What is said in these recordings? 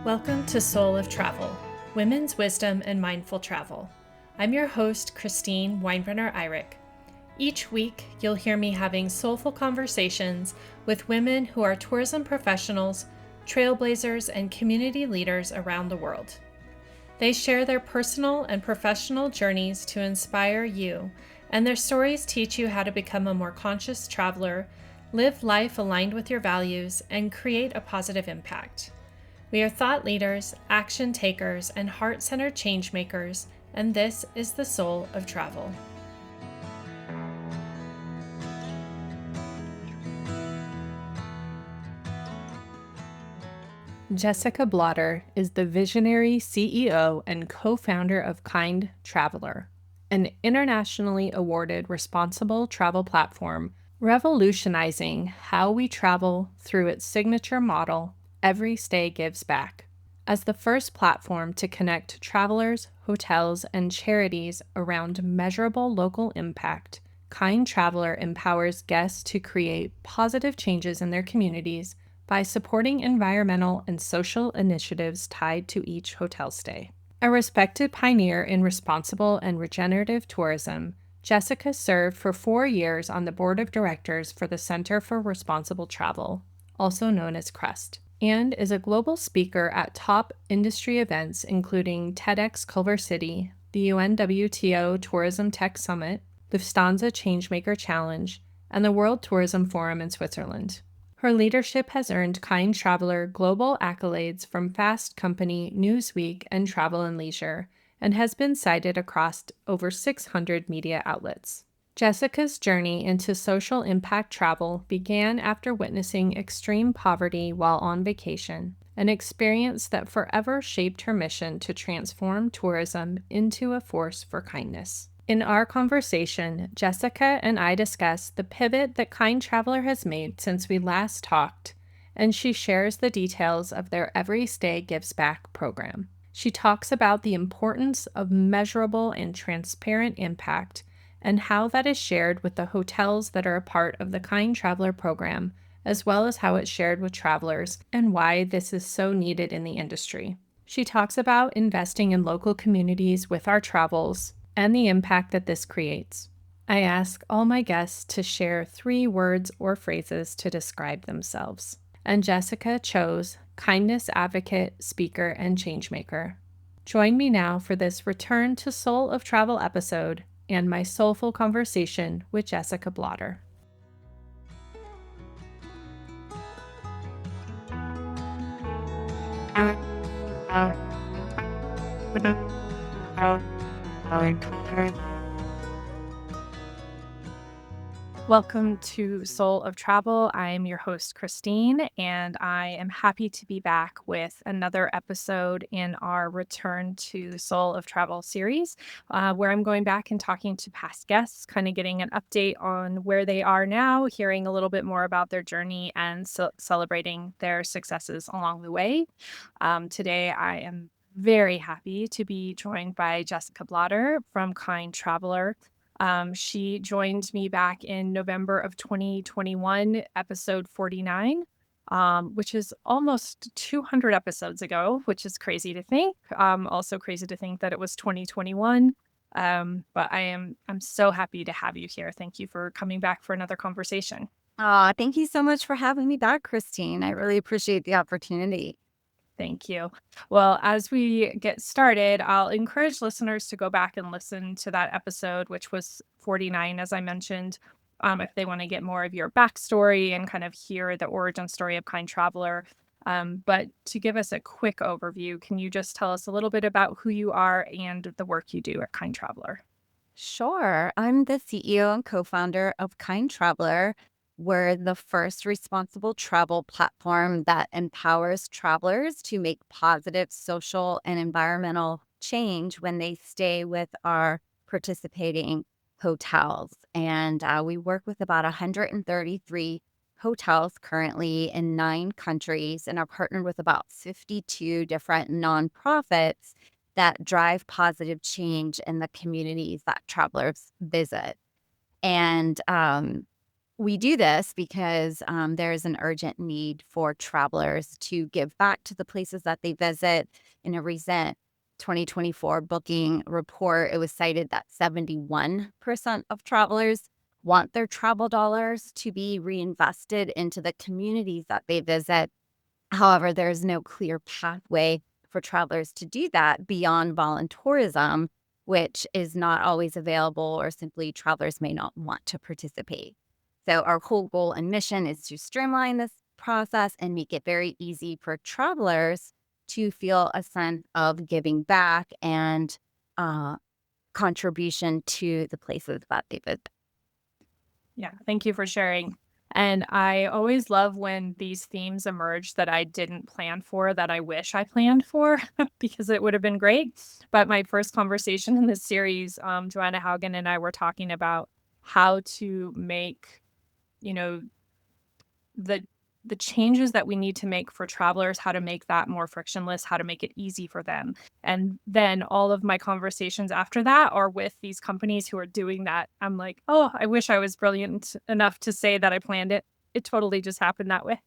Welcome to Soul of Travel, Women's Wisdom and Mindful Travel. I'm your host, Christine Weinbrenner-Eyrich. Each week, you'll hear me having soulful conversations with women who are tourism professionals, trailblazers, and community leaders around the world. They share their personal and professional journeys to inspire you, and their stories teach you how to become a more conscious traveler, live life aligned with your values, and create a positive impact. We are thought leaders, action takers, and heart-centered change makers, and this is the soul of travel. Jessica Blotter is the visionary CEO and co-founder of Kind Traveler, an internationally awarded responsible travel platform revolutionizing how we travel through its signature model, Every Stay Gives Back. As the first platform to connect travelers, hotels, and charities around measurable local impact, Kind Traveler empowers guests to create positive changes in their communities by supporting environmental and social initiatives tied to each hotel stay. A respected pioneer in responsible and regenerative tourism, Jessica served for 4 years on the board of directors for the Center for Responsible Travel, also known as CREST, and is a global speaker at top industry events including TEDx Culver City, the UNWTO Tourism Tech Summit, Lufthansa Changemaker Challenge, and the World Tourism Forum in Switzerland. Her leadership has earned Kind Traveler global accolades from Fast Company, Newsweek, and Travel and Leisure, and has been cited across over 600 media outlets. Jessica's journey into social impact travel began after witnessing extreme poverty while on vacation, an experience that forever shaped her mission to transform tourism into a force for kindness. In our conversation, Jessica and I discussed the pivot that Kind Traveler has made since we last talked, and she shares the details of their Every Stay Gives Back program. She talks about the importance of measurable and transparent impact and how that is shared with the hotels that are a part of the Kind Traveler program, as well as how it's shared with travelers and why this is so needed in the industry. She talks about investing in local communities with our travels and the impact that this creates. I ask all my guests to share 3 words or phrases to describe themselves, and Jessica chose kindness advocate, speaker, and changemaker. Join me now for this Return to Soul of Travel episode and my soulful conversation with Jessica Blotter. Welcome to Soul of Travel. I am your host, Christine, and I am happy to be back with another episode in our Return to Soul of Travel series, where I'm going back and talking to past guests, kind of getting an update on where they are now, hearing a little bit more about their journey, and celebrating their successes along the way. Today, I am very happy to be joined by Jessica Blotter from Kind Traveler. She joined me back in November of 2021, episode 49, which is almost 200 episodes ago, which is crazy to think. Also crazy to think that it was 2021. But I'm so happy to have you here. Thank you for coming back for another conversation. Thank you so much for having me back, Christine. I really appreciate the opportunity. Thank you. Well, as we get started, I'll encourage listeners to go back and listen to that episode, which was 49, as I mentioned, if they want to get more of your backstory and kind of hear the origin story of Kind Traveler. But to give us a quick overview, can you just tell us a little bit about who you are and the work you do at Kind Traveler? Sure. I'm the CEO and co-founder of Kind Traveler. We're the first responsible travel platform that empowers travelers to make positive social and environmental change when they stay with our participating hotels. And we work with about 133 hotels currently in 9 countries and are partnered with about 52 different nonprofits that drive positive change in the communities that travelers visit. And We do this because there is an urgent need for travelers to give back to the places that they visit. In a recent 2024 booking report, it was cited that 71% of travelers want their travel dollars to be reinvested into the communities that they visit. However, there's no clear pathway for travelers to do that beyond voluntourism, which is not always available, or simply travelers may not want to participate. So, our whole goal and mission is to streamline this process and make it very easy for travelers to feel a sense of giving back and uh, contribution to the places that they visit. Yeah, thank you for sharing. And I always love when these themes emerge that I didn't plan for, that I wish I planned for, because it would have been great. But my first conversation in this series, Joanna Haugen and I were talking about how to make, you know, the the changes that we need to make for travelers, how to make that more frictionless, how to make it easy for them. And then all of my conversations after that are with these companies who are doing that. I'm like, "Oh, I wish I was brilliant enough to say that I planned it. It totally just happened that way."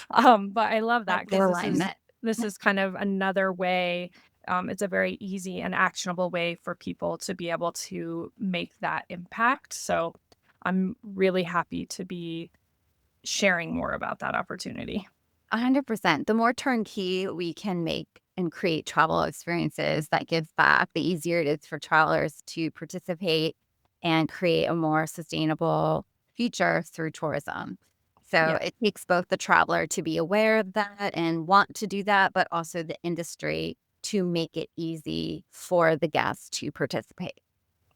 But I love that Like the because alignment. this is kind of another way, it's a very easy and actionable way for people to be able to make that impact. So I'm really happy to be sharing more about that opportunity. 100%. The more turnkey we can make and create travel experiences that give back, the easier it is for travelers to participate and create a more sustainable future through tourism. So Yeah. it takes both the traveler to be aware of that and want to do that, but also the industry to make it easy for the guests to participate.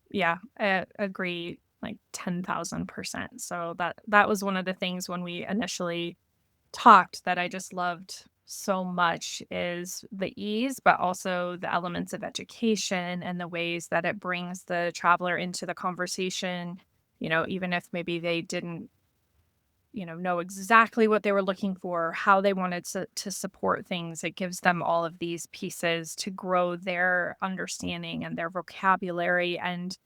Yeah, I agree like 10,000%. So that was one of the things when we initially talked that I just loved so much is the ease, but also the elements of education and the ways that it brings the traveler into the conversation, even if maybe they didn't, know exactly what they were looking for, how they wanted to support things. It gives them all of these pieces to grow their understanding and their vocabulary and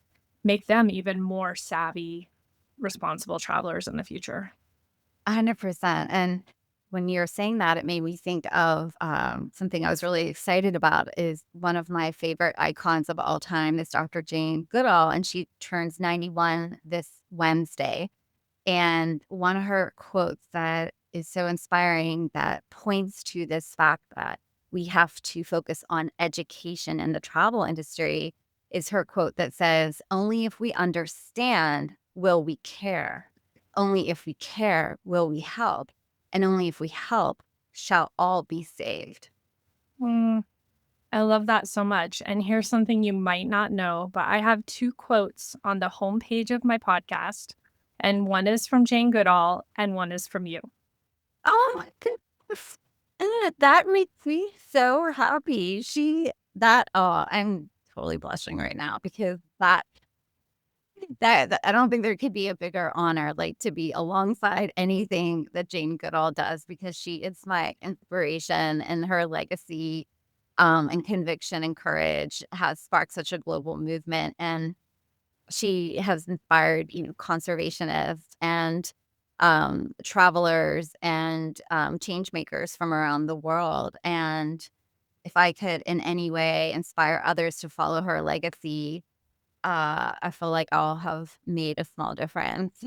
make them even more savvy, responsible travelers in the future. 100%. And when you're saying that, it made me think of something I was really excited about is one of my favorite icons of all time is Dr. Jane Goodall, and she turns 91 this Wednesday. And one of her quotes that is so inspiring that points to this fact that we have to focus on education in the travel industry is her quote that says, "Only if we understand will we care. Only if we care will we help. And only if we help shall all be saved." Mm, I love that so much. And here's something you might not know, but I have two quotes on the homepage of my podcast, and one is from Jane Goodall and one is from you. Oh my goodness. That makes me so happy. I'm totally blushing right now because that I don't think there could be a bigger honor, like, to be alongside anything that Jane Goodall does because she is my inspiration, and her legacy, and conviction and courage has sparked such a global movement, and she has inspired, conservationists and, travelers and, change makers from around the world, and if I could in any way inspire others to follow her legacy, I feel like I'll have made a small difference.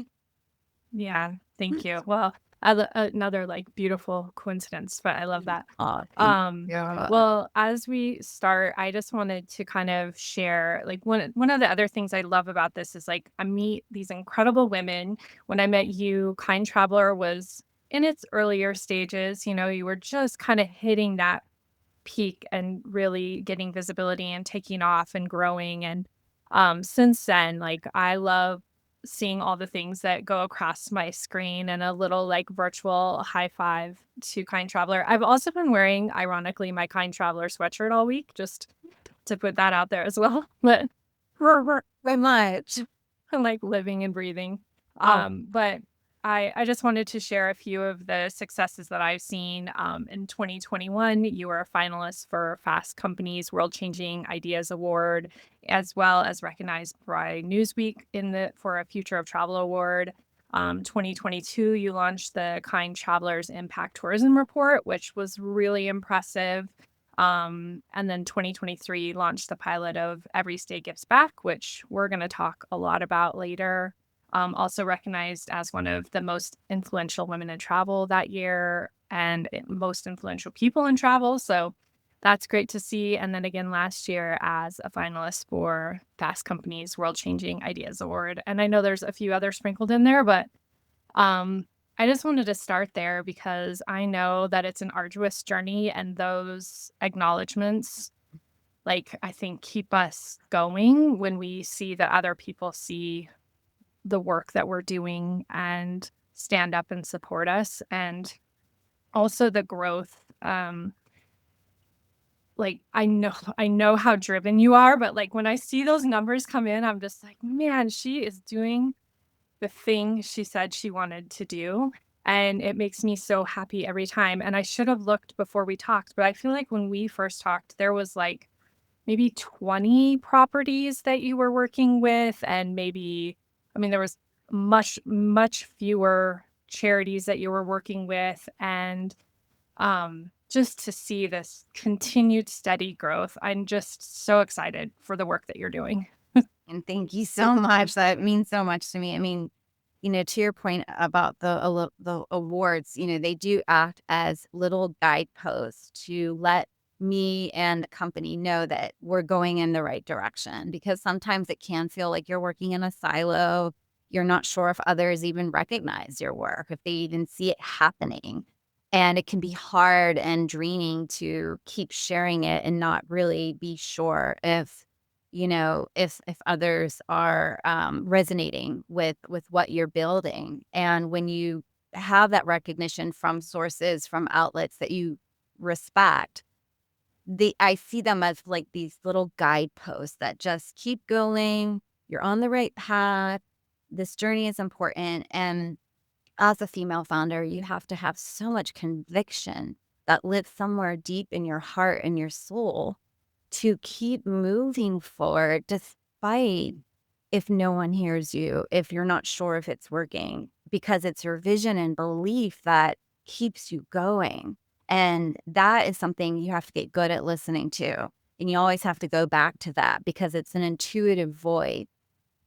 Yeah, thank you. Well, another like beautiful coincidence, but I love that. Aw, thank Um, you. well, as we start, I just wanted to kind of share like one of the other things I love about this is like I meet these incredible women. When I met you, Kind Traveler was in its earlier stages, you were just kind of hitting that peak and really getting visibility and taking off and growing. And since then, like I love seeing all the things that go across my screen and a little like virtual high five to Kind Traveler. I've also been wearing, ironically, my Kind Traveler sweatshirt all week, just to put that out there as well. But Very much. I'm like living and breathing. Oh, But I just wanted to share a few of the successes that I've seen. In 2021, you were a finalist for Fast Company's World Changing Ideas Award, as well as recognized by Newsweek in the for a Future of Travel Award. 2022, you launched the Kind Travelers Impact Tourism Report, which was really impressive. And then 2023 launched the pilot of Every State Gives Back, which we're going to talk a lot about later. Also recognized as one of the most influential women in travel that year and most influential people in travel. So that's great to see. And then again last year as a finalist for Fast Company's World Changing Ideas Award. And I know there's a few others sprinkled in there, but um, I just wanted to start there because I know that it's an arduous journey and those acknowledgments, like, I think keep us going when we see that other people see the work that we're doing and stand up and support us. And also the growth. Like, I know how driven you are, but, like, when I see those numbers come in, I'm just like, "Man, she is doing the thing she said she wanted to do," and it makes me so happy every time, and I should have looked before we talked, but I feel like when we first talked, there was, like, maybe 20 properties that you were working with, and maybe I mean, there was much, much fewer charities that you were working with, and just to see this continued steady growth, I'm just so excited for the work that you're doing. And thank you so much. That means so much to me. I mean, to your point about the awards, they do act as little guideposts to let me and the company know that we're going in the right direction, because sometimes it can feel like you're working in a silo. You're not sure if others even recognize your work, if they even see it happening. And it can be hard and draining to keep sharing it and not really be sure if if others are resonating with what you're building. And when you have that recognition from sources, from outlets that you respect, I see them as like these little guideposts that just keep going. You're on the right path. This journey is important. And as a female founder, you have to have so much conviction that lives somewhere deep in your heart and your soul to keep moving forward despite if no one hears you, if you're not sure if it's working, because it's your vision and belief that keeps you going. And that is something you have to get good at listening to. And you always have to go back to that because it's an intuitive voice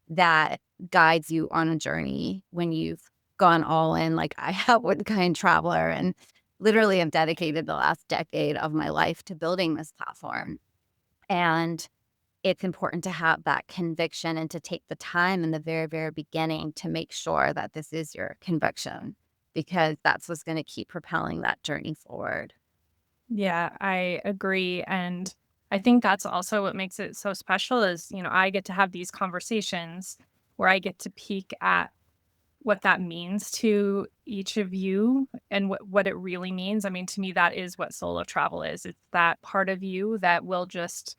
that guides you on a journey when you've gone all in, like I have with Kind Traveler, and literally have dedicated the last decade of my life to building this platform. And it's important to have that conviction and to take the time in the very, very beginning to make sure that this is your conviction, because that's what's going to keep propelling that journey forward. Yeah, I agree, and I think that's also what makes it so special is, I get to have these conversations where I get to peek at what that means to each of you and what it really means. I mean, to me, that is what soul of travel is. It's that part of you that will just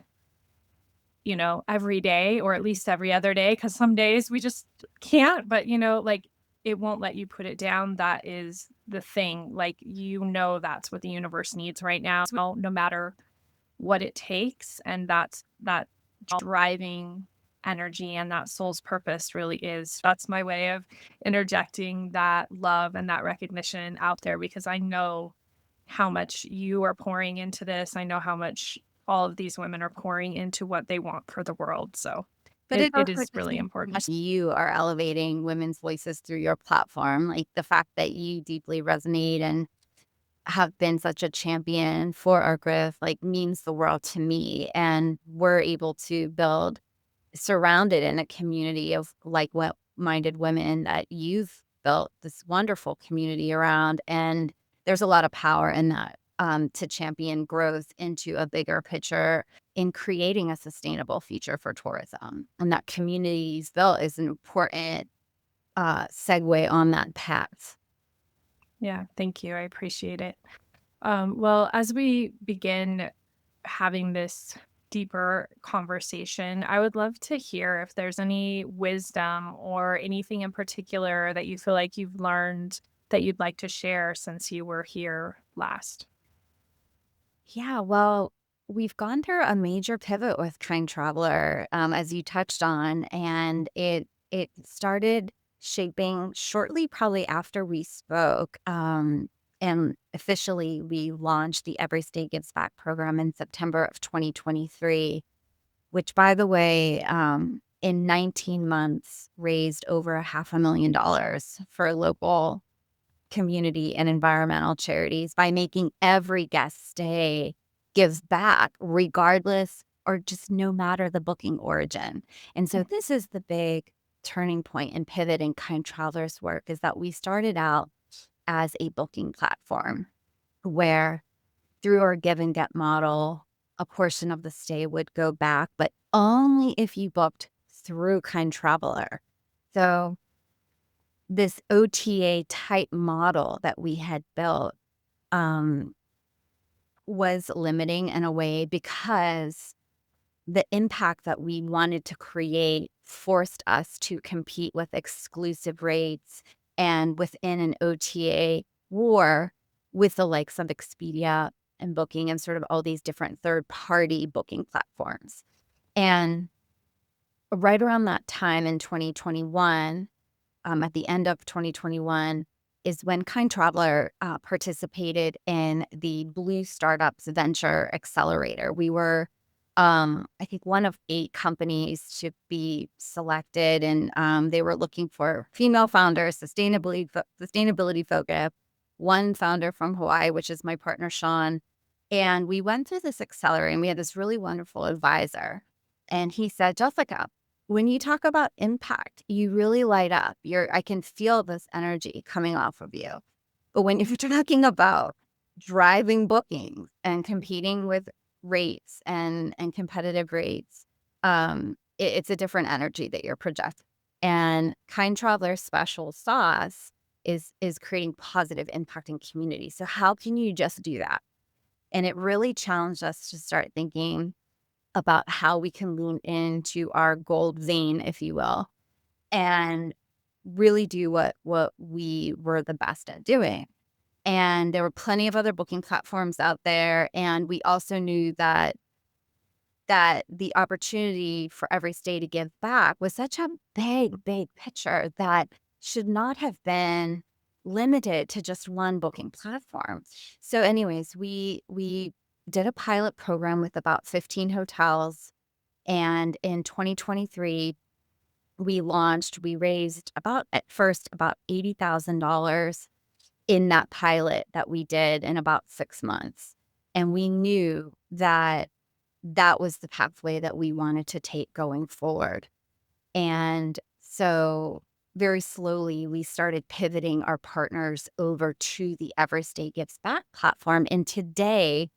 every day or at least every other day, because some days we just can't, but, like, it won't let you put it down. That is the thing. Like, that's what the universe needs right now, well, no matter what it takes. And that's that driving energy and that soul's purpose really is. That's my way of interjecting that love and that recognition out there because I know how much you are pouring into this. I know how much all of these women are pouring into what they want for the world. So But it it also is just really means how important. much you are elevating women's voices through your platform. Like the fact that you deeply resonate and have been such a champion for our growth, like means the world to me. And we're able to build surrounded in a community of like what minded women that you've built this wonderful community around. And there's a lot of power in that, to champion growth into a bigger picture in creating a sustainable future for tourism. And that communities built is an important segue on that path. Yeah, thank you. I appreciate it. Well, as we begin having this deeper conversation, I would love to hear if there's any wisdom or anything in particular that you feel like you've learned that you'd like to share since you were here last. Yeah, well, we've gone through a major pivot with Kind Traveler, as you touched on, and it started shaping shortly, probably after we spoke. And officially, we launched the Every State Gives Back program in September of 2023, which, by the way, in 19 months raised over $500,000 for local community and environmental charities by making every guest stay give back, regardless or just no matter the booking origin. And so this is the big turning point and pivot in Kind Traveler's work, is that we started out as a booking platform where, through our give and get model, a portion of the stay would go back, but only if you booked through Kind Traveler. So this OTA type model that we had built um, was limiting in a way, because the impact that we wanted to create forced us to compete with exclusive rates and within an OTA war with the likes of Expedia and Booking and sort of all these different third-party booking platforms. And right around that time in 2021, at the end of 2021, is when Kind Traveler participated in the Blue Startups Venture Accelerator. We were, I think, one of 8 companies to be selected, and they were looking for female founders, sustainability focused. One founder from Hawaii, which is my partner Sean, and we went through this accelerator, and we had this really wonderful advisor, and he said, "Jessica, when you talk about impact, you really light up. I can feel this energy coming off of you. But when you're talking about driving bookings and competing with rates and competitive rates, it's a different energy that you're projecting. And Kind Traveler's special sauce is creating positive impact in community. So how can you just do that?" And it really challenged us to start thinking about how we can lean into our gold vein, if you will, and really do what we were the best at doing. And there were plenty of other booking platforms out there, and we also knew that the opportunity for every state to give back was such a big picture that should not have been limited to just one booking platform. So anyways, we did a pilot program with about 15 hotels, and in 2023 we raised at first about $80,000 in that pilot that we did in about 6 months. And we knew that that was the pathway that we wanted to take going forward. And so very slowly, we started pivoting our partners over to the Every State Gives Back platform. And today,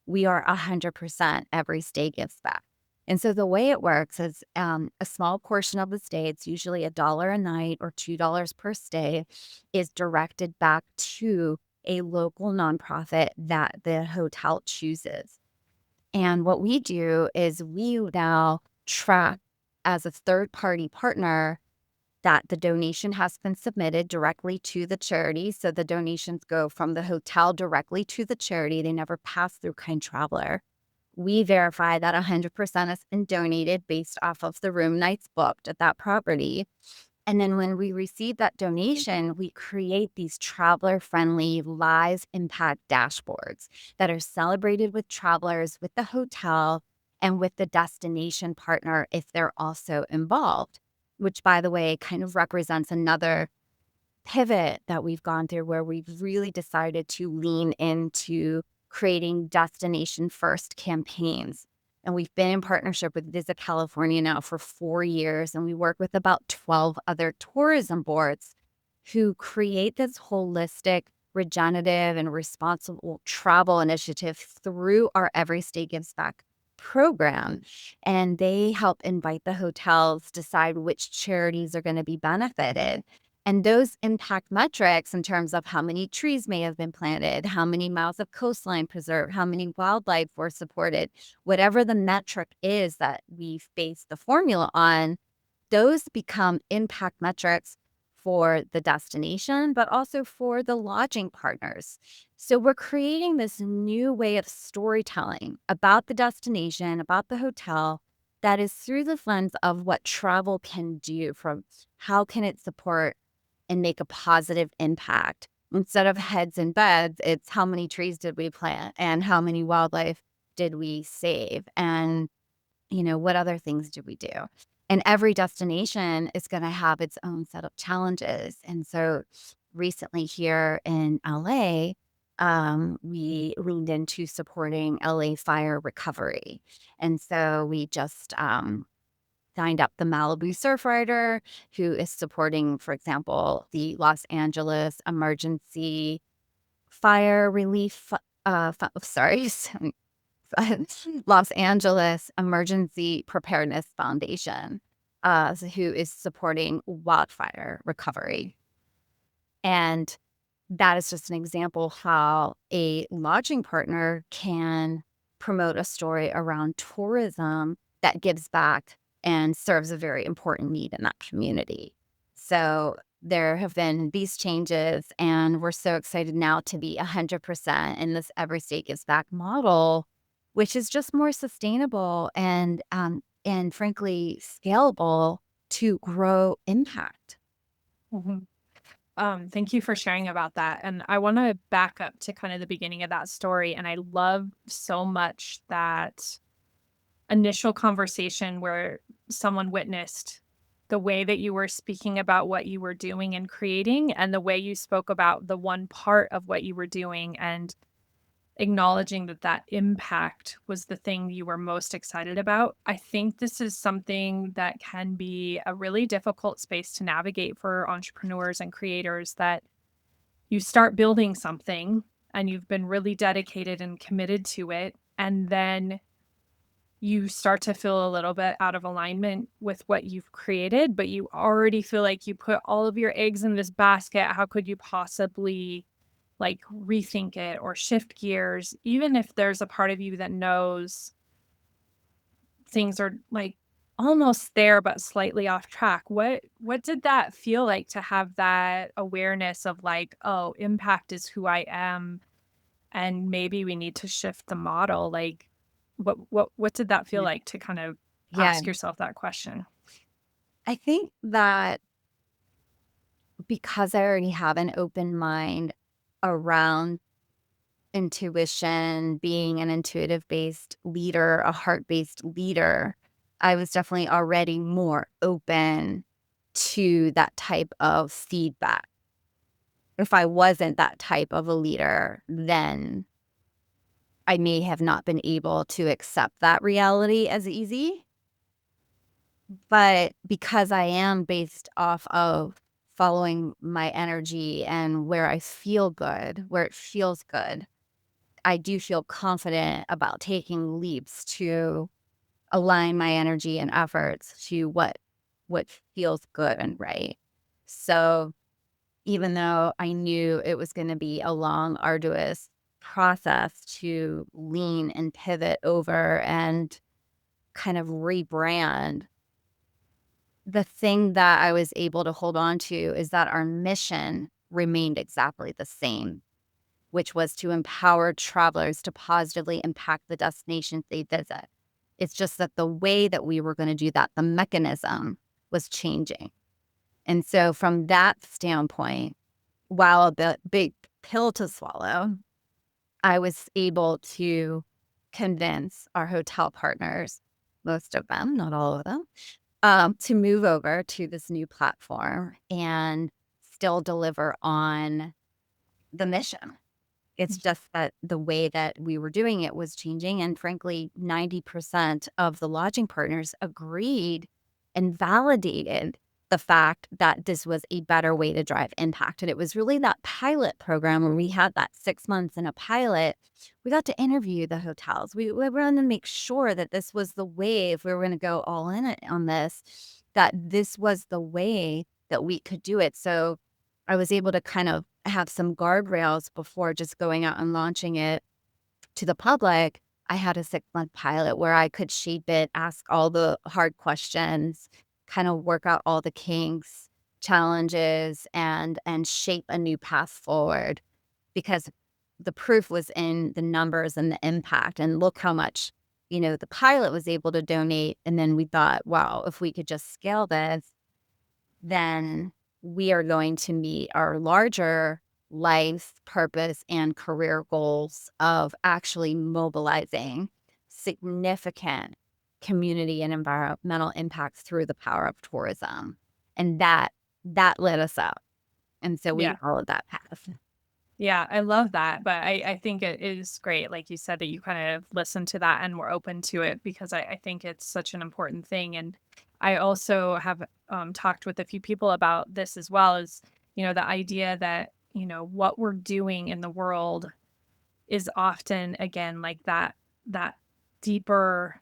we are 100% Every State Gives Back. And so the way it works is a small portion of the stay, it's usually $1 a night or $2 per stay, is directed back to a local nonprofit that the hotel chooses. And what we do is we now track, as a third-party partner, that the donation has been submitted directly to the charity. So the donations go from the hotel directly to the charity. They never pass through Kind Traveler. We verify that 100% has been donated based off of the room nights booked at that property. And then when we receive that donation, we create these traveler-friendly live impact dashboards that are celebrated with travelers, with the hotel, and with the destination partner if they're also involved, which, by the way, kind of represents another pivot that we've gone through, where we've really decided to lean into creating destination first campaigns. And we've been in partnership with Visit California now for 4 years, and we work with about 12 other tourism boards who create this holistic, regenerative, and responsible travel initiative through our Every State Gives Back program. And they help invite the hotels, decide which charities are going to be benefited. And those impact metrics, in terms of how many trees may have been planted, how many miles of coastline preserved, how many wildlife were supported, whatever the metric is that we've based the formula on, those become impact metrics for the destination, but also for the lodging partners. So we're creating this new way of storytelling about the destination, about the hotel, that is through the lens of what travel can do, from how can it support and make a positive impact. Instead of heads and beds, it's how many trees did we plant and how many wildlife did we save, and what other things do we do? And every destination is going to have its own set of challenges. And so recently here in LA, we leaned into supporting LA fire recovery. And so we just signed up the Malibu Surf Rider, who is supporting, for example, the Los Angeles Emergency Fire Relief. Sorry, Los Angeles Emergency Preparedness Foundation, who is supporting wildfire recovery. And that is just an example how a lodging partner can promote a story around tourism that gives back and serves a very important need in that community. So there have been these changes, and we're so excited now to be 100% in this Every State Gives Back model, which is just more sustainable and frankly scalable to grow impact. Mhm. Thank you for sharing about that. And I want to back up to kind of the beginning of that story. And I love so much that initial conversation where someone witnessed the way that you were speaking about what you were doing and creating, and the way you spoke about the one part of what you were doing, and acknowledging that that impact was the thing you were most excited about. I think this is something that can be a really difficult space to navigate for entrepreneurs and creators, that you start building something and you've been really dedicated and committed to it, and then you start to feel a little bit out of alignment with what you've created, but you already feel like you put all of your eggs in this basket. How could you possibly like rethink it or shift gears, even if there's a part of you that knows things are like almost there but slightly off track? What did that feel like to have that awareness of like, oh, impact is who I am, and maybe we need to shift the model? Like what did that feel Yeah. like to kind of Yeah. ask yourself that question? I think that because I already have an open mind around intuition, being an intuitive based leader, a heart based leader, I was definitely already more open to that type of feedback. If I wasn't that type of a leader, then I may have not been able to accept that reality as easy. But because I am based off of following my energy and where I feel good, where it feels good, I do feel confident about taking leaps to align my energy and efforts to what feels good and right. So even though I knew it was going to be a long, arduous process to lean and pivot over and kind of rebrand, the thing that I was able to hold on to is that our mission remained exactly the same, which was to empower travelers to positively impact the destinations they visit. It's just that the way that we were going to do that, the mechanism was changing. And so, from that standpoint, while a big pill to swallow, I was able to convince our hotel partners, most of them, not all of them, to move over to this new platform and still deliver on the mission. It's just that the way that we were doing it was changing, and frankly, 90% of the lodging partners agreed and validated the fact that this was a better way to drive impact. And it was really that pilot program where we had that 6 months in a pilot. We got to interview the hotels. We wanted to make sure that this was the way, if we were going to go all in on this, that this was the way that we could do it. So I was able to kind of have some guardrails before just going out and launching it to the public. I had a 6-month pilot where I could shape it, ask all the hard questions, kind of work out all the kinks, challenges, and shape a new path forward, because the proof was in the numbers and the impact. And look how much the pilot was able to donate. And then we thought, wow, if we could just scale this, then we are going to meet our larger life purpose and career goals of actually mobilizing significant community and environmental impacts through the power of tourism. And that lit us up. And so we Yeah. followed that path. Yeah, I love that, but I think it is great, like you said, that you kind of listen to that and were open to it because I think it's such an important thing. And I also have talked with a few people about this as well as, the idea that, what we're doing in the world is often, again, like that deeper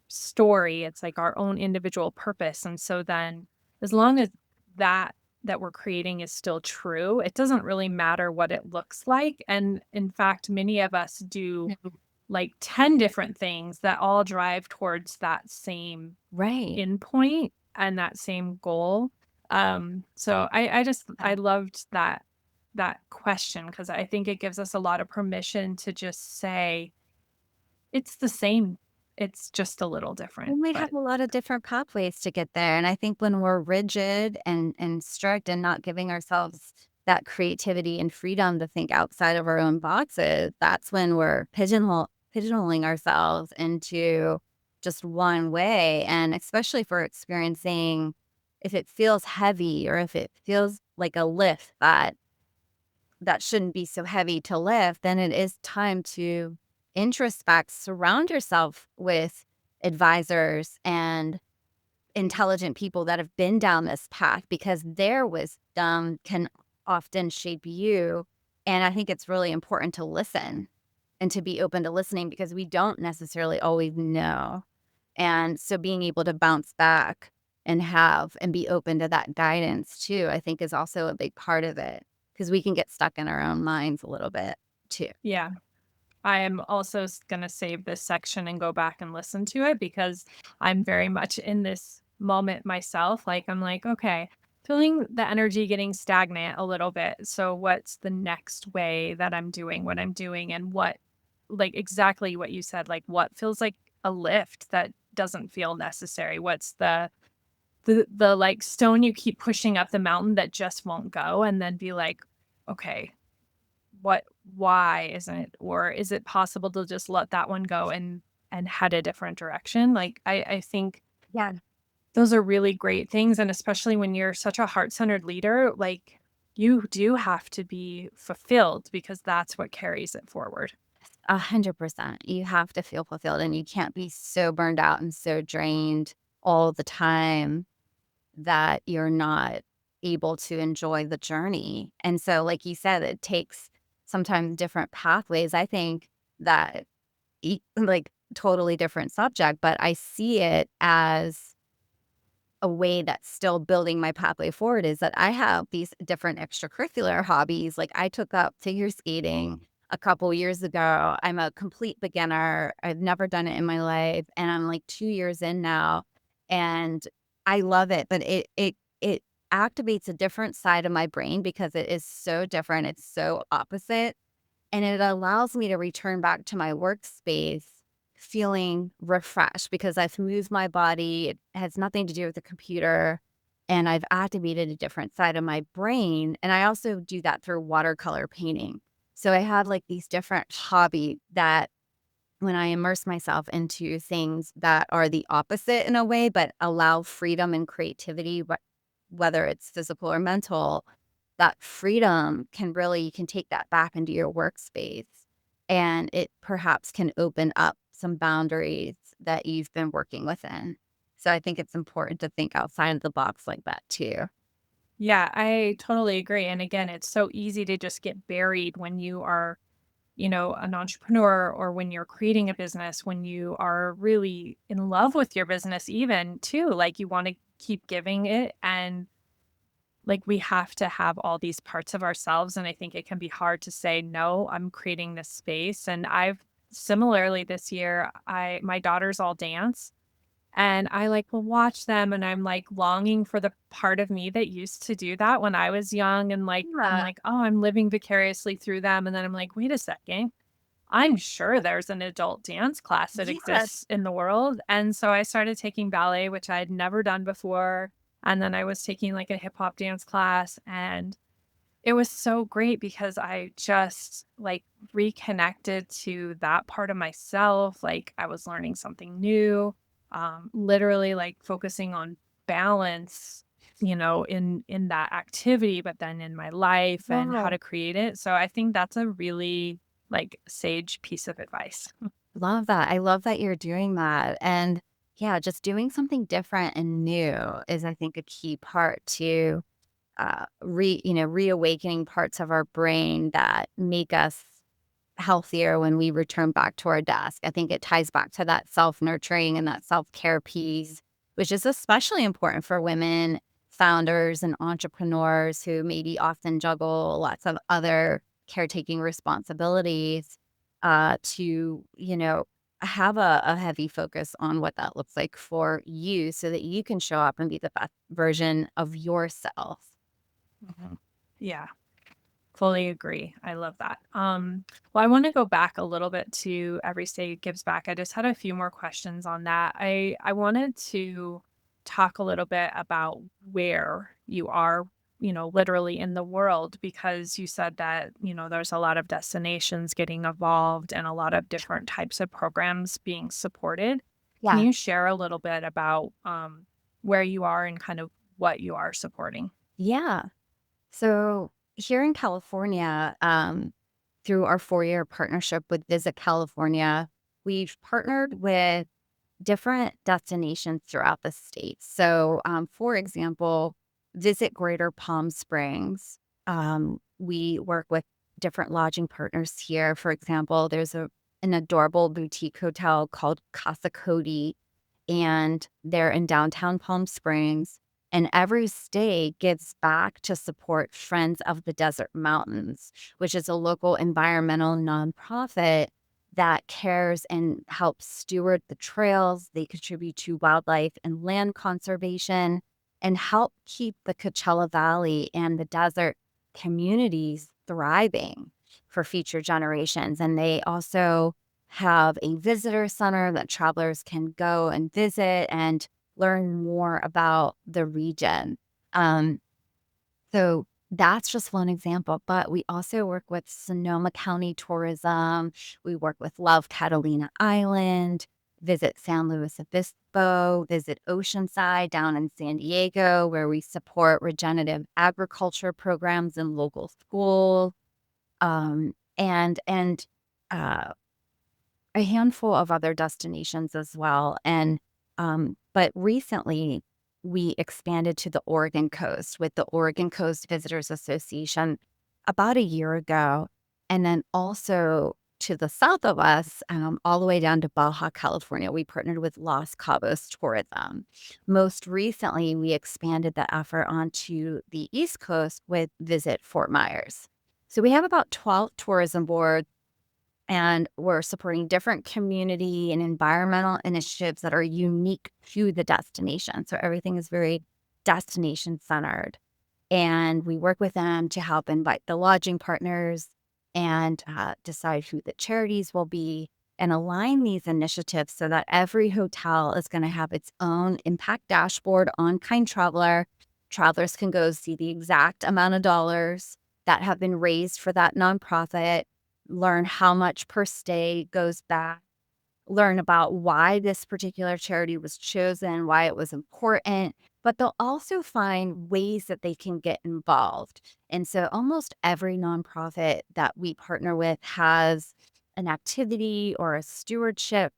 story. It's like our own individual purpose. And so then as long as that we're creating is still true, it doesn't really matter what it looks like. And in fact, many of us do Mhm. like 10 different things that all drive towards that same Right. endpoint and that same goal. So I Yeah. loved that question because I think it gives us a lot of permission to just say it's the same. It's just a little We different, might but have a lot of different pathways to get there. And I think when we're rigid and strict and not giving ourselves that creativity and freedom to think outside of our own boxes, that's when we're pigeonholing ourselves into just one way. And especially if we're experiencing, if it feels heavy or if it feels like a lift that shouldn't be so heavy to lift, then it is time to introspect, surround yourself with advisors and intelligent people that have been down this path because their wisdom can often shape you. And I think it's really important to listen and to be open to listening because we don't necessarily always know. And so being able to bounce back and have and be open to that guidance too, I think is also a big part of it because we can get stuck in our own minds a little bit too. yeah. I am also gonna save this section and go back and listen to it because I'm very much in this moment myself. Like, I'm like, okay, feeling the energy getting stagnant a little bit. So, what's the next way that I'm doing what I'm doing? And what, like, exactly what you said, like, what feels like a lift that doesn't feel necessary? What's the like stone you keep pushing up the mountain that just won't go? And then be like, okay, what why isn't it, or is it possible to just let that one go and head a different direction? Like, I think Yeah. those are really great things, and especially when you're such a heart-centered leader, like, you do have to be fulfilled because that's what carries it forward. 100%. You have to feel fulfilled and you can't be so burned out and so drained all the time that you're not able to enjoy the journey. And so, like you said, it takes sometimes different pathways. I think that, like, totally different subject, but I see it as a way that's still building my pathway forward is that I have these different extracurricular hobbies. Like I took up figure skating a couple years ago. I'm a complete beginner. I've never done it in my life and I'm like 2 years in now and I love it, but it activates a different side of my brain because it is so different. It's so opposite and it allows me to return back to my workspace feeling refreshed because I've moved my body. It has nothing to do with the computer. And I've activated a different side of my brain. And I also do that through watercolor painting. So I have like these different hobby that when I immerse myself into things that are the opposite in a way, but allow freedom and creativity, whether it's physical or mental, that freedom can really, you can take that back into your workspace and it perhaps can open up some boundaries that you've been working within. So I think it's important to think outside of the box like that too. Yeah, I totally agree, and again, it's so easy to just get buried when you are, an entrepreneur or when you're creating a business, when you are really in love with your business even too, like, you wanna keep giving it, and like, we have to have all these parts of ourselves, and I think it can be hard to say, "No, I'm creating this space," and I've similarly this year, I my daughters all dance, and I, like, will watch them, and I'm, like, longing for the part of me that used to do that when I was young, and, like, I'm Yeah. like, "Oh, I'm living vicariously through them," and then I'm like, "Wait a second. I'm sure there's an adult dance class that Yes. exists in the world. And so I started taking ballet, which I had never done before. And then I was taking like a hip hop dance class, and it was so great because I just like reconnected to that part of myself. Like I was learning something new, literally like focusing on balance, in that activity, but then in my life and how Wow. to create it. So I think that's a really like sage piece of advice. Love that. I love that you're doing that. And yeah, just doing something different and new is, I think, a key part to reawakening parts of our brain that make us healthier when we return back to our desk. I think it ties back to that self-nurturing and that self-care piece, which is especially important for women founders and entrepreneurs who maybe often juggle lots of other caretaking responsibilities, to, have a heavy focus on what that looks like for you so that you can show up and be the best version of yourself. Mhm. Yeah. Fully agree. I love that. Well, I want to go back a little bit to Every State Gives Back. I just had a few more questions on that. I wanted to talk a little bit about where you are, literally in the world, because you said that, there's a lot of destinations getting involved and a lot of different types of programs being supported. Can Yeah. you share a little bit about where you are and kind of what you are supporting? Yeah. So here in California, through our 4-year partnership with Visit California, we've partnered with different destinations throughout the state. So, for example, Visit Greater Palm Springs. We work with different lodging partners here. For example, there's an adorable boutique hotel called Casa Cody, and they're in downtown Palm Springs. And every stay gives back to support Friends of the Desert Mountains, which is a local environmental nonprofit that cares and helps steward the trails. They contribute to wildlife and land conservation and help keep the Coachella Valley and the desert communities thriving for future generations. And they also have a visitor center that travelers can go and visit and learn more about the region. Um, so that's just one example, but we also work with Sonoma County Tourism. We work with Love Catalina Island, visit San Luis Obispo, visit Oceanside down in San Diego, where we support regenerative agriculture programs in local schools, and uh, a handful of other destinations as well. But recently we expanded to the Oregon coast with the Oregon Coast Visitors Association about a year ago. And then also to the south of us, all the way down to Baja California, we partnered with Los Cabos Tourism. Most recently, we expanded the effort onto the East Coast with Visit Fort Myers. So we have about 12 tourism boards and we're supporting different community and environmental initiatives that are unique to the destination. So everything is very destination centered. And we work with them to help invite the lodging partners and decide who the charities will be and align these initiatives so that every hotel is going to have its own impact dashboard on Kind Traveler. Travelers can go see the exact amount of dollars that have been raised for that nonprofit, learn how much per stay goes back, learn about why this particular charity was chosen, why it was important, but they'll also find ways that they can get involved. And so almost every nonprofit that we partner with has an activity or a stewardship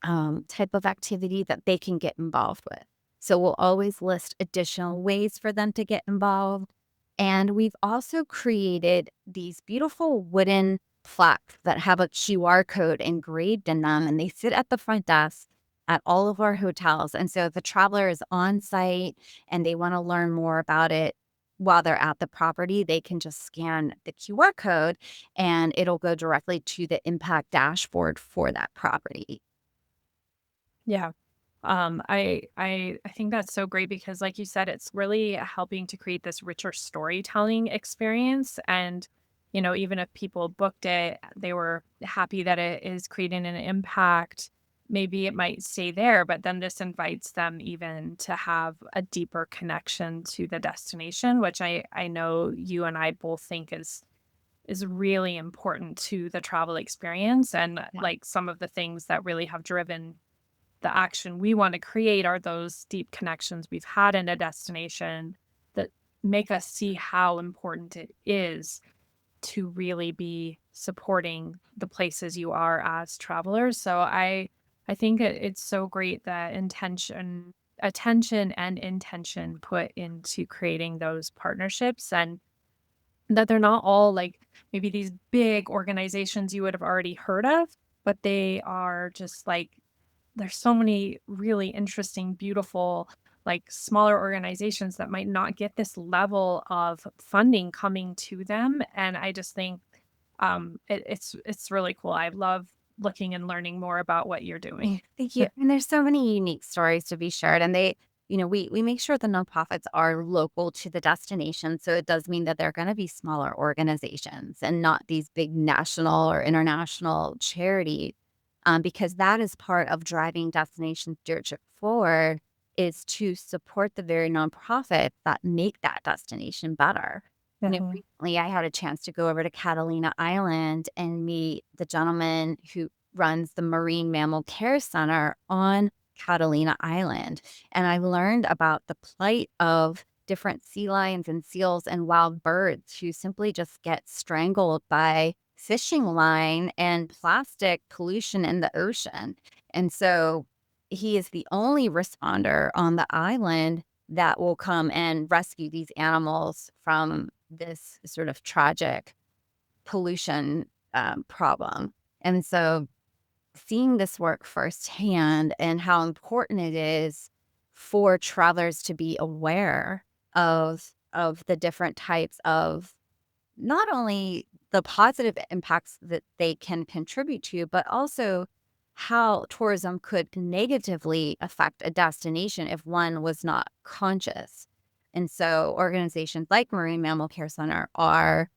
type of activity that they can get involved with. So we'll always list additional ways for them to get involved. And we've also created these beautiful wooden plaques that have a QR code engraved in them, and they sit at the front desk at all of our hotels. And so if the traveler is on site and they want to learn more about it while they're at the property, they can just scan the QR code and it'll go directly to the impact dashboard for that property. Yeah. I think that's so great because like you said, it's really helping to create this richer storytelling experience. And even if people booked it, they were happy that it is creating an impact. Maybe it might stay there, but then this invites them even to have a deeper connection to the destination, which I know you and I both think is really important to the travel experience. And Yeah. like some of the things that really have driven the action we want to create are those deep connections we've had in a destination that make us see how important it is to really be supporting the places you are as travelers. So I think it's so great that attention and intention put into creating those partnerships, and that they're not all like maybe these big organizations you would have already heard of, but they are just like there's so many really interesting, beautiful, like smaller organizations that might not get this level of funding coming to them. And I just think it's really cool. I love looking and learning more about what you're doing. Thank you. And there's so many unique stories to be shared. And we make sure the nonprofits are local to the destination. So it does mean that they're going to be smaller organizations and not these big national or international charities. Because that is part of driving destination stewardship forward is to support the very nonprofits that make that destination better. Mhm. Recently I had a chance to go over to Catalina Island and meet the gentleman who runs the Marine Mammal Care Center on Catalina Island. And I learned about the plight of different sea lions and seals and wild birds who simply just get strangled by fishing line and plastic pollution in the ocean. And so he is the only responder on the island that will come and rescue these animals from this sort of tragic pollution problem. And so seeing this work firsthand and how important it is for travelers to be aware of the different types of not only the positive impacts that they can contribute to, but also how tourism could negatively affect a destination if one was not conscious. And so organizations like Marine Mammal Care Center are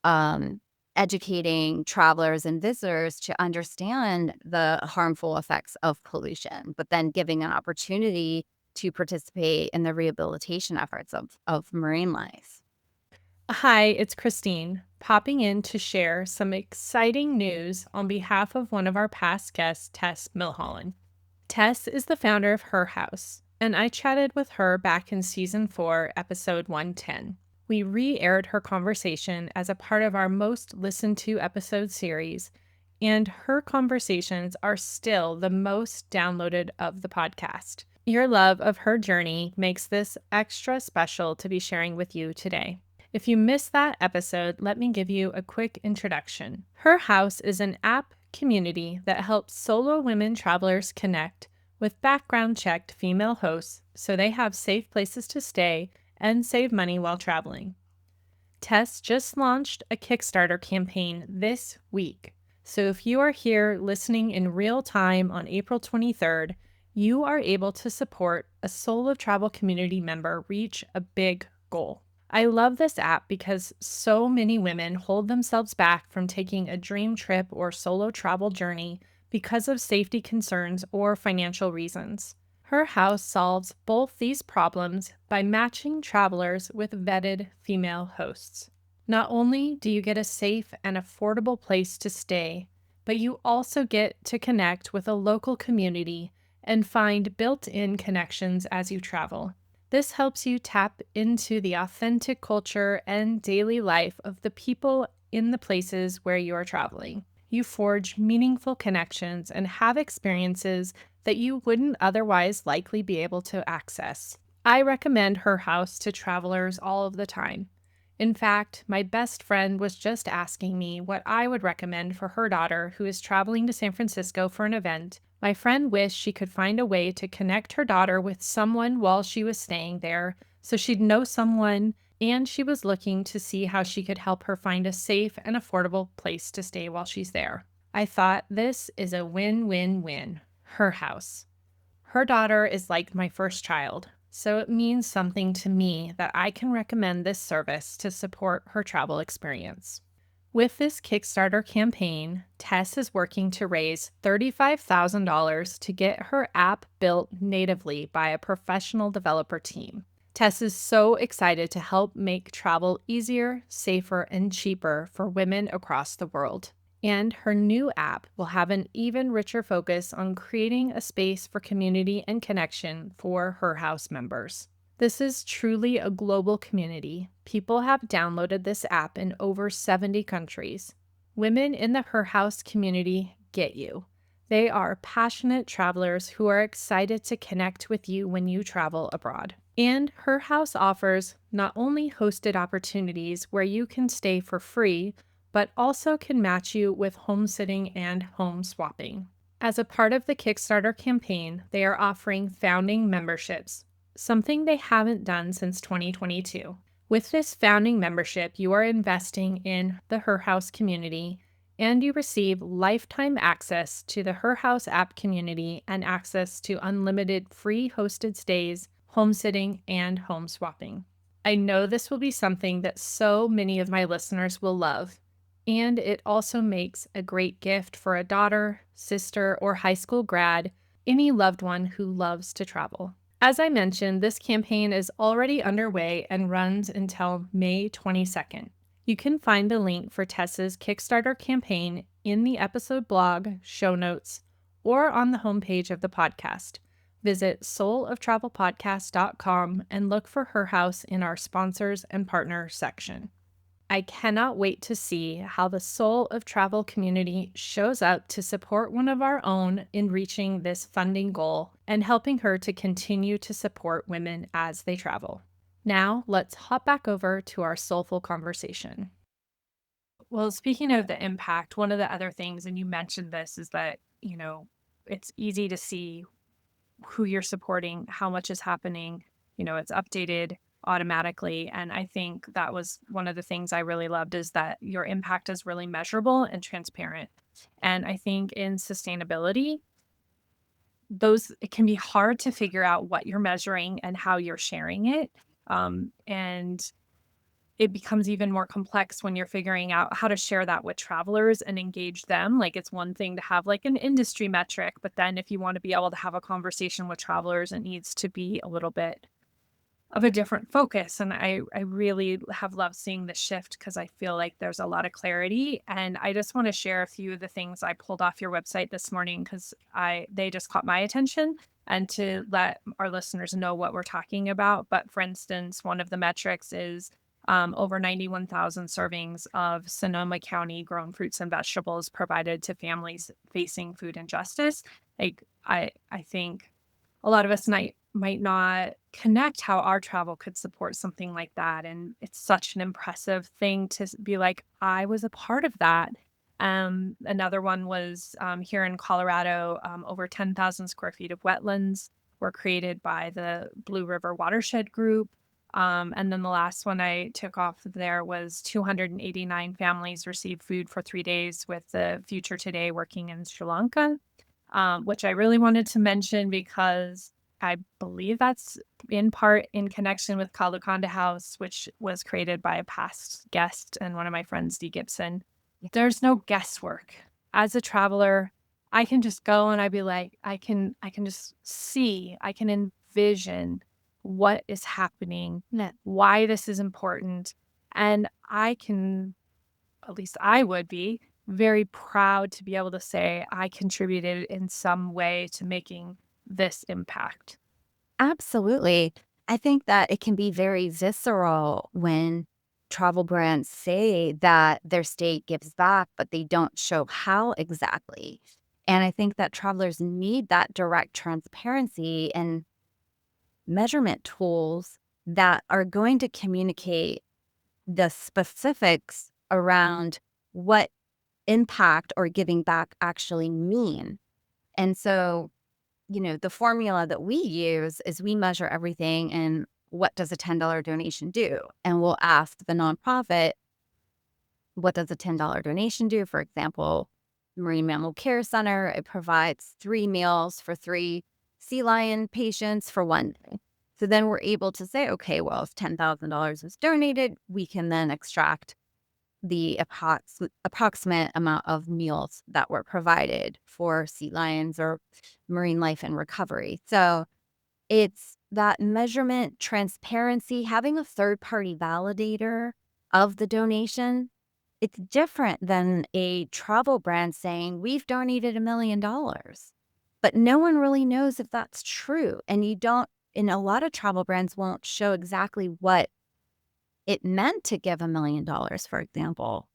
um, educating travelers and visitors to understand the harmful effects of pollution, but then giving an opportunity to participate in the rehabilitation efforts of marine life. Hi, it's Christine, popping in to share some exciting news on behalf of one of our past guests, Tess Milholland. Tess is the founder of Her House, and I chatted with her back in season 4, episode 110. We re aired her conversation as a part of our most listened to episode series, and her conversations are still the most downloaded of the podcast. Your love of her journey makes this extra special to be sharing with you today. If you missed that episode, let me give you a quick introduction. Her House is an app community that helps solo women travelers connect with background checked female hosts so they have safe places to stay and save money while traveling. Tess just launched a Kickstarter campaign this week. So if you are here listening in real time on April 23rd, you are able to support a Soul of Travel community member reach a big goal. I love this app because so many women hold themselves back from taking a dream trip or solo travel journey because of safety concerns or financial reasons. Her house solves both these problems by matching travelers with vetted female hosts. Not only do you get a safe and affordable place to stay, but you also get to connect with a local community and find built in connections as you travel. This helps you tap into the authentic culture and daily life of the people in the places where you are traveling. You forge meaningful connections and have experiences that you wouldn't otherwise likely be able to access. I recommend Her House to travelers all of the time. In fact, my best friend was just asking me what I would recommend for her daughter who is traveling to San Francisco for an event. My friend wished she could find a way to connect her daughter with someone while she was staying there so she'd know someone, and she was looking to see how she could help her find a safe and affordable place to stay while she's there. I thought this is a win win win. Her house. Her daughter is like my first child, so it means something to me that I can recommend this service to support her travel experience. With this Kickstarter campaign, Tess is working to raise $35,000 to get her app built natively by a professional developer team. Tess is so excited to help make travel easier, safer, and cheaper for women across the world. And her new app will have an even richer focus on creating a space for community and connection for her house members. This is truly a global community. People have downloaded this app in over 70 countries. Women in the Her House community get you. They are passionate travelers who are excited to connect with you when you travel abroad. And Her House offers not only hosted opportunities where you can stay for free, but also can match you with home sitting and home swapping. As a part of the Kickstarter campaign, they are offering founding memberships, something they haven't done since 2022. With this founding membership, you are investing in the Her House community, and you receive lifetime access to the Her House app community and access to unlimited free hosted stays, home sitting, and home swapping. I know this will be something that so many of my listeners will love, and it also makes a great gift for a daughter, sister, or high school grad, any loved one who loves to travel. As I mentioned, this campaign is already underway and runs until May 22nd. You can find the link for Tessa's Kickstarter campaign in the episode blog, show notes, or on the homepage of the podcast. Visit souloftravelpodcast.com and look for Her House in our sponsors and partners section. I cannot wait to see how the Soul of Travel community shows up to support one of our own in reaching this funding goal and helping her to continue to support women as they travel. Now, let's hop back over to our soulful conversation. Well, speaking of the impact, one of the other things, and you mentioned this, is that, it's easy to see who you're supporting, how much is happening. It's updated automatically. And I think that was one of the things I really loved, is that your impact is really measurable and transparent. And I think in sustainability, it can be hard to figure out what you're measuring and how you're sharing it. And it becomes even more complex when you're figuring out how to share that with travelers and engage them. Like, it's one thing to have like an industry metric, but then if you want to be able to have a conversation with travelers, it needs to be a little bit of a different focus. And I really have loved seeing the shift, because I feel like there's a lot of clarity. And I just want to share a few of the things I pulled off your website this morning, because they just caught my attention, and to let our listeners know what we're talking about. But for instance, one of the metrics is over 91,000 servings of Sonoma County grown fruits and vegetables provided to families facing food injustice. Like, I think a lot of us might not connect how our travel could support something like that. And it's such an impressive thing to be like, I was a part of that. Another one was here in Colorado, over 10,000 square feet of wetlands were created by the Blue River Watershed Group. And then the last one I took off there was 289 families received food for 3 days with the Future Today working in Sri Lanka, which I really wanted to mention because I believe that's in part in connection with Kalukanda House, which was created by a past guest and one of my friends, Dee Gibson. There's no guesswork. As a traveler, I can just go and I'd be like, I can just see, I can envision what is happening, why this is important. And at least I would be very proud to be able to say I contributed in some way to making this impact. Absolutely. I think that it can be very visceral when travel brands say that their state gives back, but they don't show how exactly. And I think that travelers need that direct transparency and measurement tools that are going to communicate the specifics around what impact or giving back actually mean. And so, the formula that we use is we measure everything in what does a $10 donation do? And we'll ask the nonprofit, what does a $10 donation do? For example, Marine Mammal Care Center, it provides 3 meals for 3 sea lion patients for 1 day. So then we're able to say, okay, well, if $10,000 is donated, we can then extract the approximate amount of meals that were provided for sea lions or marine life and recovery. So it's that measurement, transparency, having a third party validator of the donation. It's different than a travel brand saying, we've donated $1 million. But no one really knows if that's true. And and a lot of travel brands won't show exactly what it meant to give $1 million, for example.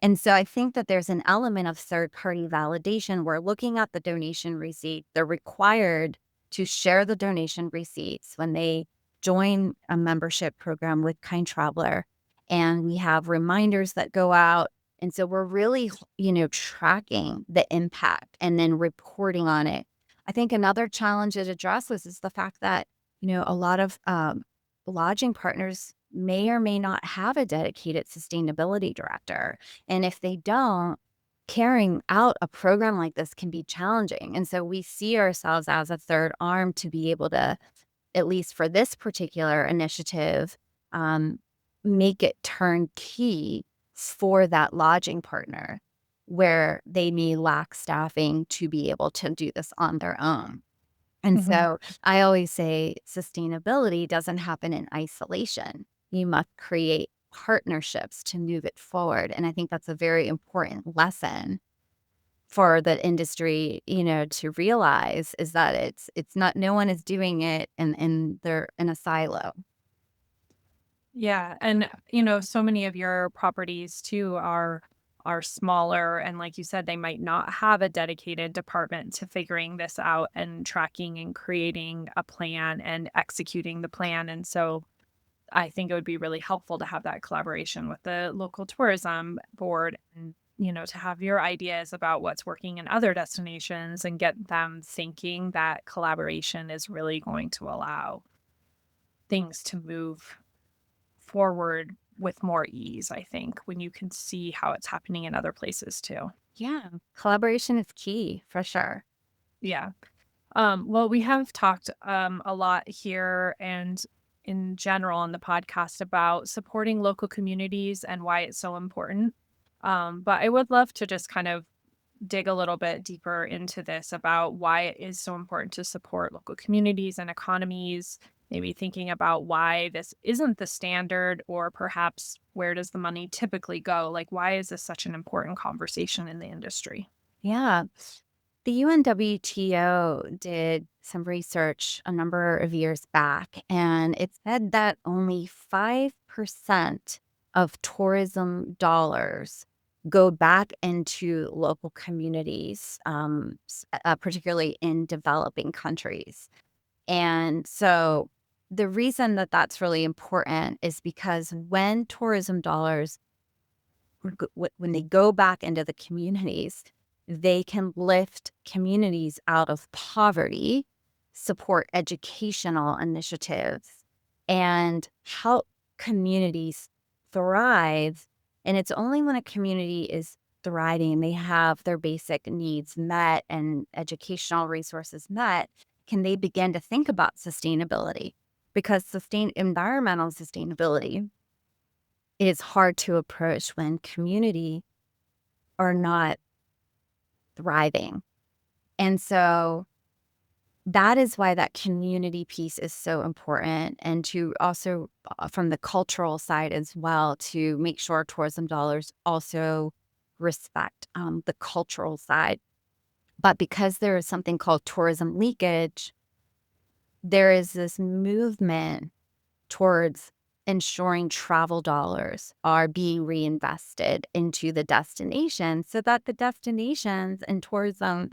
And so I think that there's an element of third-party validation. We're looking at the donation receipt. They're required to share the donation receipts when they join a membership program with Kind Traveler. And we have reminders that go out. And so we're really, tracking the impact and then reporting on it. I think another challenge it addresses is the fact that, a lot of lodging partners may or may not have a dedicated sustainability director. And if they don't, carrying out a program like this can be challenging. And so we see ourselves as a third arm to be able to, at least for this particular initiative, um, make it turnkey for that lodging partner where they may lack staffing to be able to do this on their own. And Mhm. so I always say sustainability doesn't happen in isolation. You must create partnerships to move it forward. And I think that's a very important lesson for the industry, to realize is that it's not no one is doing it and they're in a silo. Yeah, and so many of your properties too are smaller, and like you said, they might not have a dedicated department to figuring this out and tracking and creating a plan and executing the plan. And so I think it would be really helpful to have that collaboration with the local tourism board and to have your ideas about what's working in other destinations and get them thinking that collaboration is really going to allow things to move forward with more ease, I think, when you can see how it's happening in other places too. Yeah. Collaboration is key for sure. Yeah. Well, we have talked a lot here and in general on the podcast about supporting local communities and why it's so important. But I would love to just kind of dig a little bit deeper into this about why it is so important to support local communities and economies, maybe thinking about why this isn't the standard, or perhaps where does the money typically go? Like, why is this such an important conversation in the industry? Yeah. The UNWTO did some research a number of years back, and it said that only 5% of tourism dollars go back into local communities, particularly in developing countries. And so the reason that that's really important is because when tourism dollars when they go back into the communities, they can lift communities out of poverty, support educational initiatives, and help communities thrive. And it's only when a community is thriving and they have their basic needs met and educational resources met, can they begin to think about sustainability. Because environmental sustainability is hard to approach when community are not thriving. And so that is why that community piece is so important. And to also, from the cultural side as well, to make sure tourism dollars also respect the cultural side. But because there is something called tourism leakage, there is this movement towards ensuring travel dollars are being reinvested into the destination so that the destinations and tourism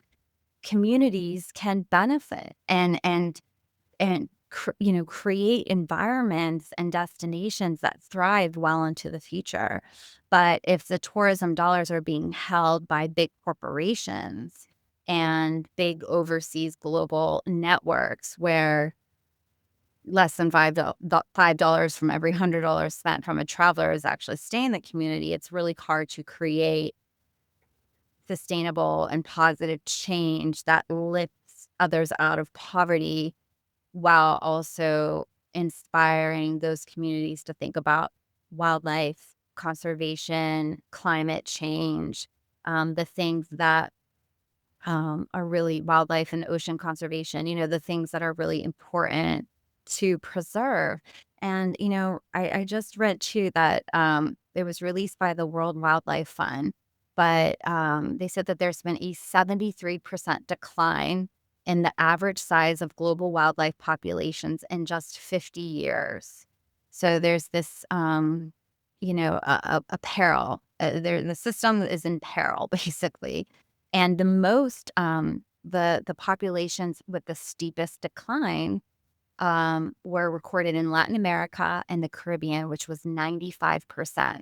communities can benefit and create environments and destinations that thrive well into the future. But if the tourism dollars are being held by big corporations and big overseas global networks where less than $5 from every $100 spent from a traveler is actually staying in the community, it's really hard to create sustainable and positive change that lifts others out of poverty while also inspiring those communities to think about wildlife, conservation, climate change, the things that are really wildlife and ocean conservation, the things that are really important to preserve. And, I just read too that it was released by the World Wildlife Fund, but they said that there's been a 73% decline in the average size of global wildlife populations in just 50 years. So there's this, a peril. The system is in peril, basically. And the most, the populations with the steepest decline were recorded in Latin America and the Caribbean, which was 95%.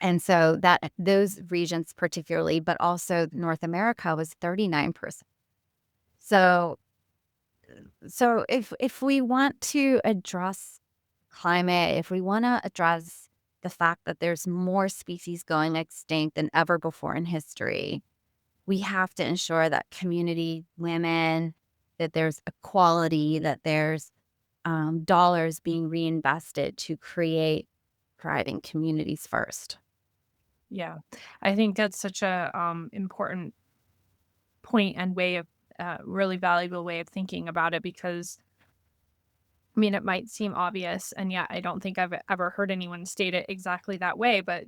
And so that those regions particularly, but also North America was 39%. So if we want to address climate, if we want to address the fact that there's more species going extinct than ever before in history, we have to ensure that community women, that there's equality, that there's dollars being reinvested to create thriving communities first. Yeah. I think that's such a important point and way of really valuable way of thinking about it because I mean, it might seem obvious, and yet I don't think I've ever heard anyone state it exactly that way, but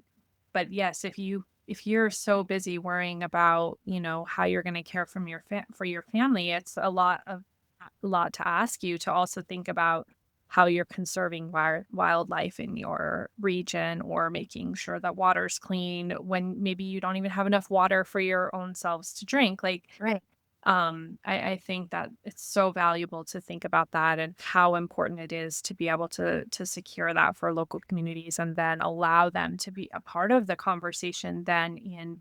yes, if you're so busy worrying about, how you're gonna care from for your family, it's a lot to ask you to also think about how you're conserving wildlife in your region or making sure that water's clean when maybe you don't even have enough water for your own selves to drink, like, Right. I think that it's so valuable to think about that and how important it is to be able to secure that for local communities and then allow them to be a part of the conversation then in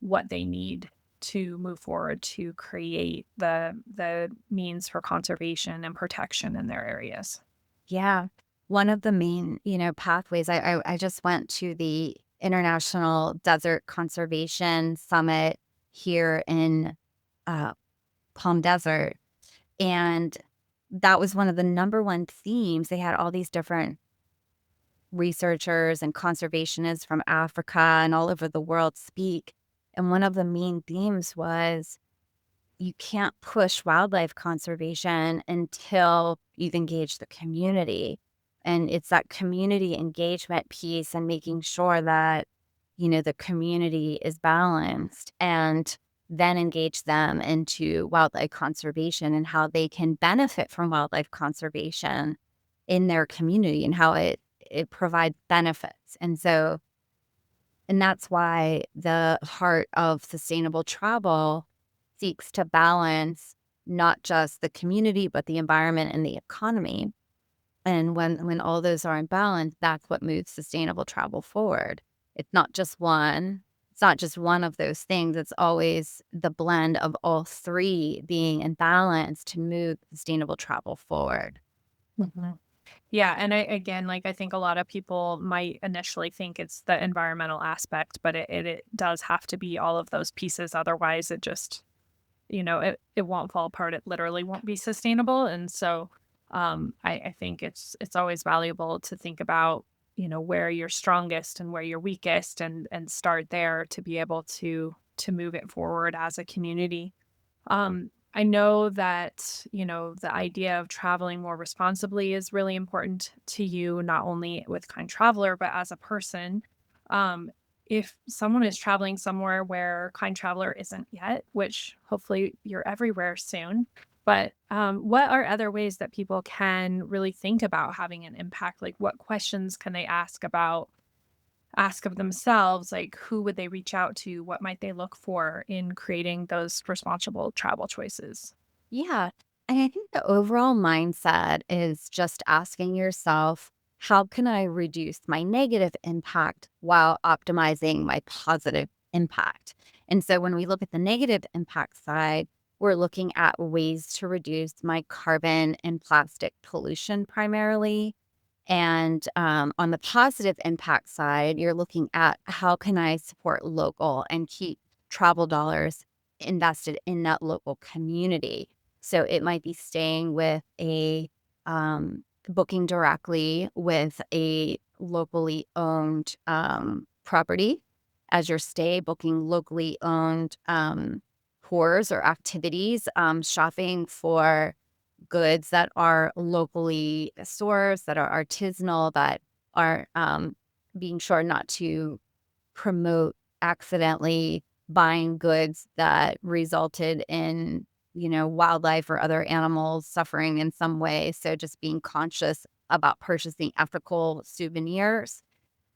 what they need to move forward to create the means for conservation and protection in their areas. Yeah. One of the main, pathways, I just went to the International Desert Conservation Summit here in uh, Palm Desert. And that was one of the number one themes. They had all these different researchers and conservationists from Africa and all over the world speak. And one of the main themes was you can't push wildlife conservation until you've engaged the community. And it's that community engagement piece and making sure that, the community is balanced and then engage them into wildlife conservation and how they can benefit from wildlife conservation in their community and how it provides benefits. And that's why the heart of sustainable travel seeks to balance not just the community, but the environment and the economy. And when all those are in balance, that's what moves sustainable travel forward. It's not just one. It's not just one of those things. It's always the blend of all three being in balance to move sustainable travel forward. Mhm. Yeah, and again, like I think a lot of people might initially think it's the environmental aspect, but it does have to be all of those pieces. Otherwise, it just it won't fall apart. It literally won't be sustainable. And so I think it's always valuable to think about, where you're strongest and where you're weakest and start there to be able to move it forward as a community. I know that, the idea of traveling more responsibly is really important to you, not only with Kind Traveler, but as a person. Um, if someone is traveling somewhere where Kind Traveler isn't yet, which hopefully you're everywhere soon, but what are other ways that people can really think about having an impact? Like, what questions can they ask of themselves, like who would they reach out to? What might they look for in creating those responsible travel choices? Yeah. And I think the overall mindset is just asking yourself, how can I reduce my negative impact while optimizing my positive impact? And so when we look at the negative impact side, we're looking at ways to reduce my carbon and plastic pollution primarily. And on the positive impact side, you're looking at how can I support local and keep travel dollars invested in that local community. So it might be staying with a booking directly with a locally owned property as your stay, booking locally owned tours or activities, shopping for goods that are locally sourced, that are artisanal, that are being sure not to promote accidentally buying goods that resulted in, wildlife or other animals suffering in some way. So just being conscious about purchasing ethical souvenirs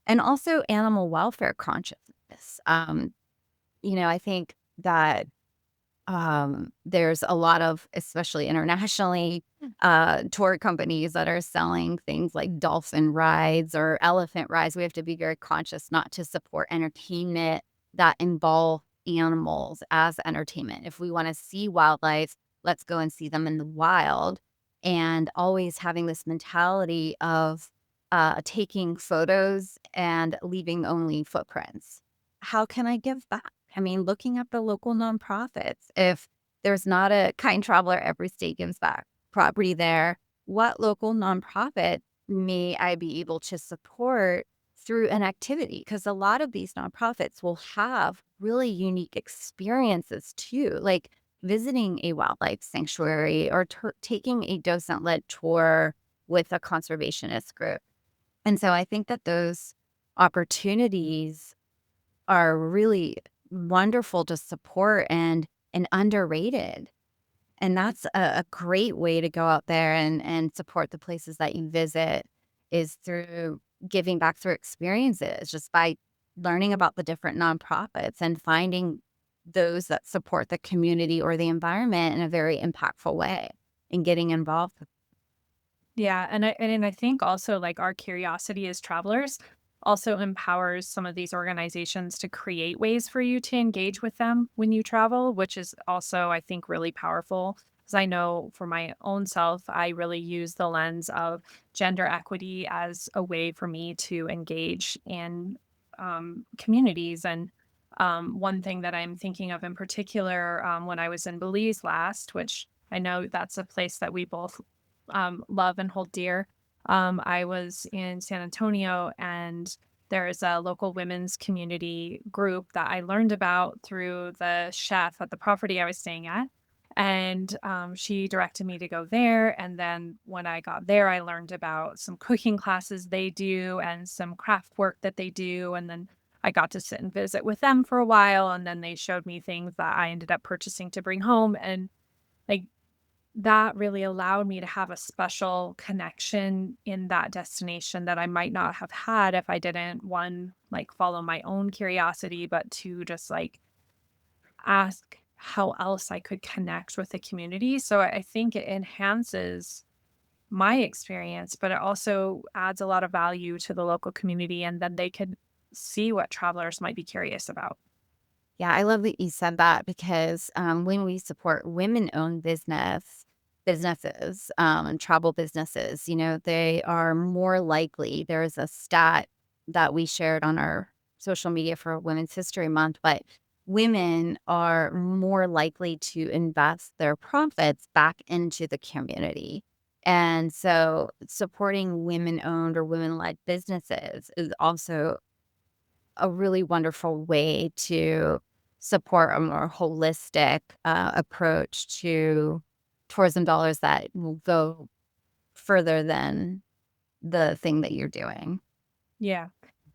and also animal welfare consciousness. I think that there's a lot of, especially internationally, tour companies that are selling things like dolphin rides or elephant rides. We have to be very conscious not to support entertainment that involve animals as entertainment. If we want to see wildlife, let's go and see them in the wild. And always having this mentality of taking photos and leaving only footprints. How can I give back? I mean, looking at the local nonprofits, if there's not a kind traveler, every state gives back property there, what local nonprofit may I be able to support through an activity? Because a lot of these nonprofits will have really unique experiences too, like visiting a wildlife sanctuary or taking a docent led tour with a conservationist group. And so I think that those opportunities are really wonderful to support and underrated. And that's a great way to go out there and support the places that you visit is through giving back through experiences, just by learning about the different nonprofits and finding those that support the community or the environment in a very impactful way and getting involved. Yeah, and I think also like our curiosity as travelers also empowers some of these organizations to create ways for you to engage with them when you travel, which is also I think really powerful. Because I know for my own self, I really use the lens of gender equity as a way for me to engage in communities. And one thing that I'm thinking of in particular, when I was in Belize last, which I know that's a place that we both love and hold dear. I was in San Antonio, and there's a local women's community group that I learned about through the chef at the property I was staying at. And she directed me to go there. And then when I got there, I learned about some cooking classes they do and some craft work that they do. And then I got to sit and visit with them for a while. And then they showed me things that I ended up purchasing to bring home. And like that really allowed me to have a special connection in that destination that I might not have had if I didn't, one, like follow my own curiosity, but two, just like ask how else I could connect with the community. So I think it enhances my experience, but it also adds a lot of value to the local community, and then they could see what travelers might be curious about. Yeah, I love that you said that because when we support women-owned businesses and travel businesses, they are more likely. There's a stat that we shared on our social media for Women's History Month, but women are more likely to invest their profits back into the community. And so supporting women-owned or women-led businesses is also a really wonderful way to support a more holistic approach to tourism dollars that will go further than the thing that you're doing. Yeah.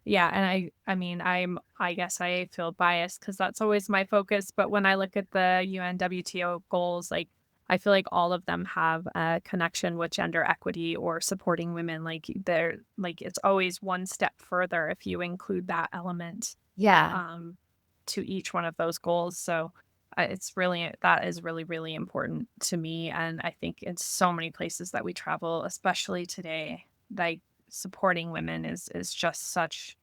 Yeah, and I mean, I guess I feel biased because that's always my focus, but when I look at the UNWTO goals, like, I feel like all of them have a connection with gender equity or supporting women, like, they're like, it's always one step further if you include that element, Yeah. um, to each one of those goals, so, it's really that is really, really important to me, and I think in so many places that we travel, especially today, like, supporting women is just such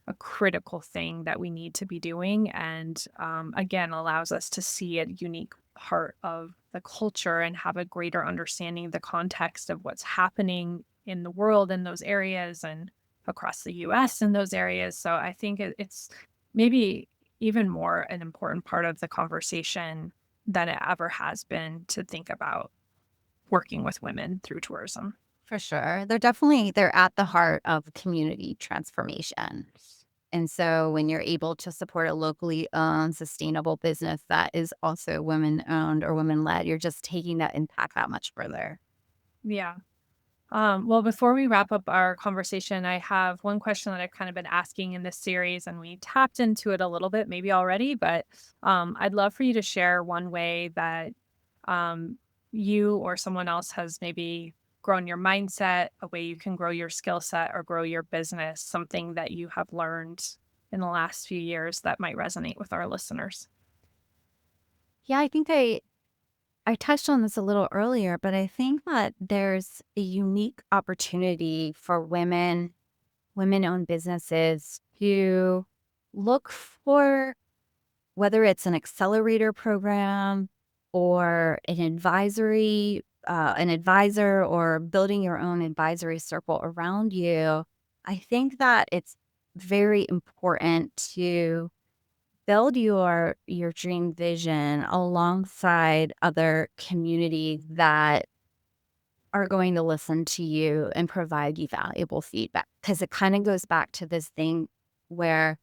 a critical thing that we need to be doing, and again allows us to see a unique part of the culture and have a greater understanding of the context of what's happening in the world in those areas and across the US in those areas. So I think it's maybe even more an important part of the conversation than it ever has been to think about working with women through tourism. For sure. They're at the heart of community transformation. And so when you're able to support a locally owned, sustainable business that is also women owned or women led, you're just taking that impact that much further. Yeah. Well, before we wrap up our conversation, I have one question that I've kind of been asking in this series, and we tapped into it a little bit, maybe already, but I'd love for you to share one way that um, you or someone else has maybe grown your mindset, a way you can grow your skill set or grow your business, something that you have learned in the last few years that might resonate with our listeners. Yeah, I think I touched on this a little earlier, but I think that there's a unique opportunity for women-owned businesses to look for whether it's an accelerator program or an advisor or building your own advisory circle around you. I think that it's very important to build your dream vision alongside other communities that are going to listen to you and provide you valuable feedback, because it kind of goes back to this thing where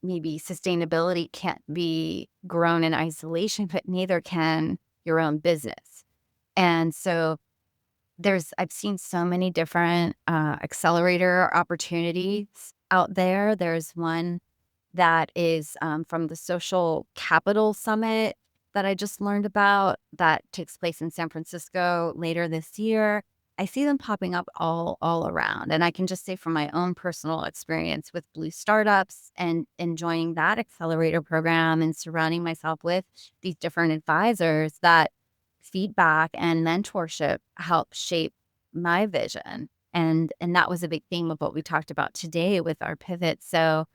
maybe sustainability can't be grown in isolation, but neither can your own business. And so I've seen so many different accelerator opportunities out there. There's one that is from the Social Capital Summit that I just learned about that takes place in San Francisco later this year. I see them popping up all around. And I can just say from my own personal experience with Blue Startups and enjoying that accelerator program and surrounding myself with these different advisors, that feedback and mentorship help shape my vision. And that was a big theme of what we talked about today with our pivot. So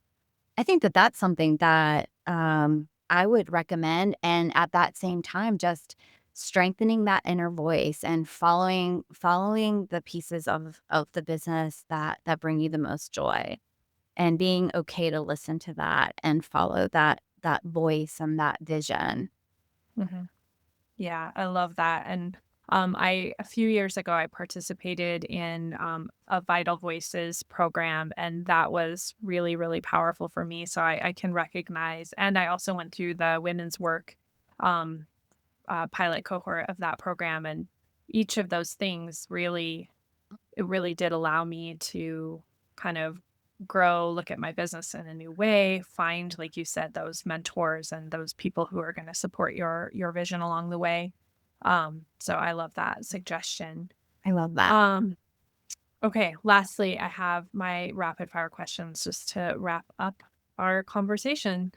I think that that's something that I would recommend. And at that same time, just strengthening that inner voice and following the pieces of the business that bring you the most joy, and being okay to listen to that and follow that voice and that vision. Yeah, I love that. And a few years ago, I participated in a Vital Voices program, and that was really, really powerful for me. So I can recognize, and I also went through the women's work um, pilot cohort of that program, and each of those things it really did allow me to kind of grow, look at my business in a new way, find, like you said, those mentors and those people who are going to support your vision along the way. So I love that suggestion. I love that. Um, okay, lastly, I have my rapid fire questions just to wrap up our conversation.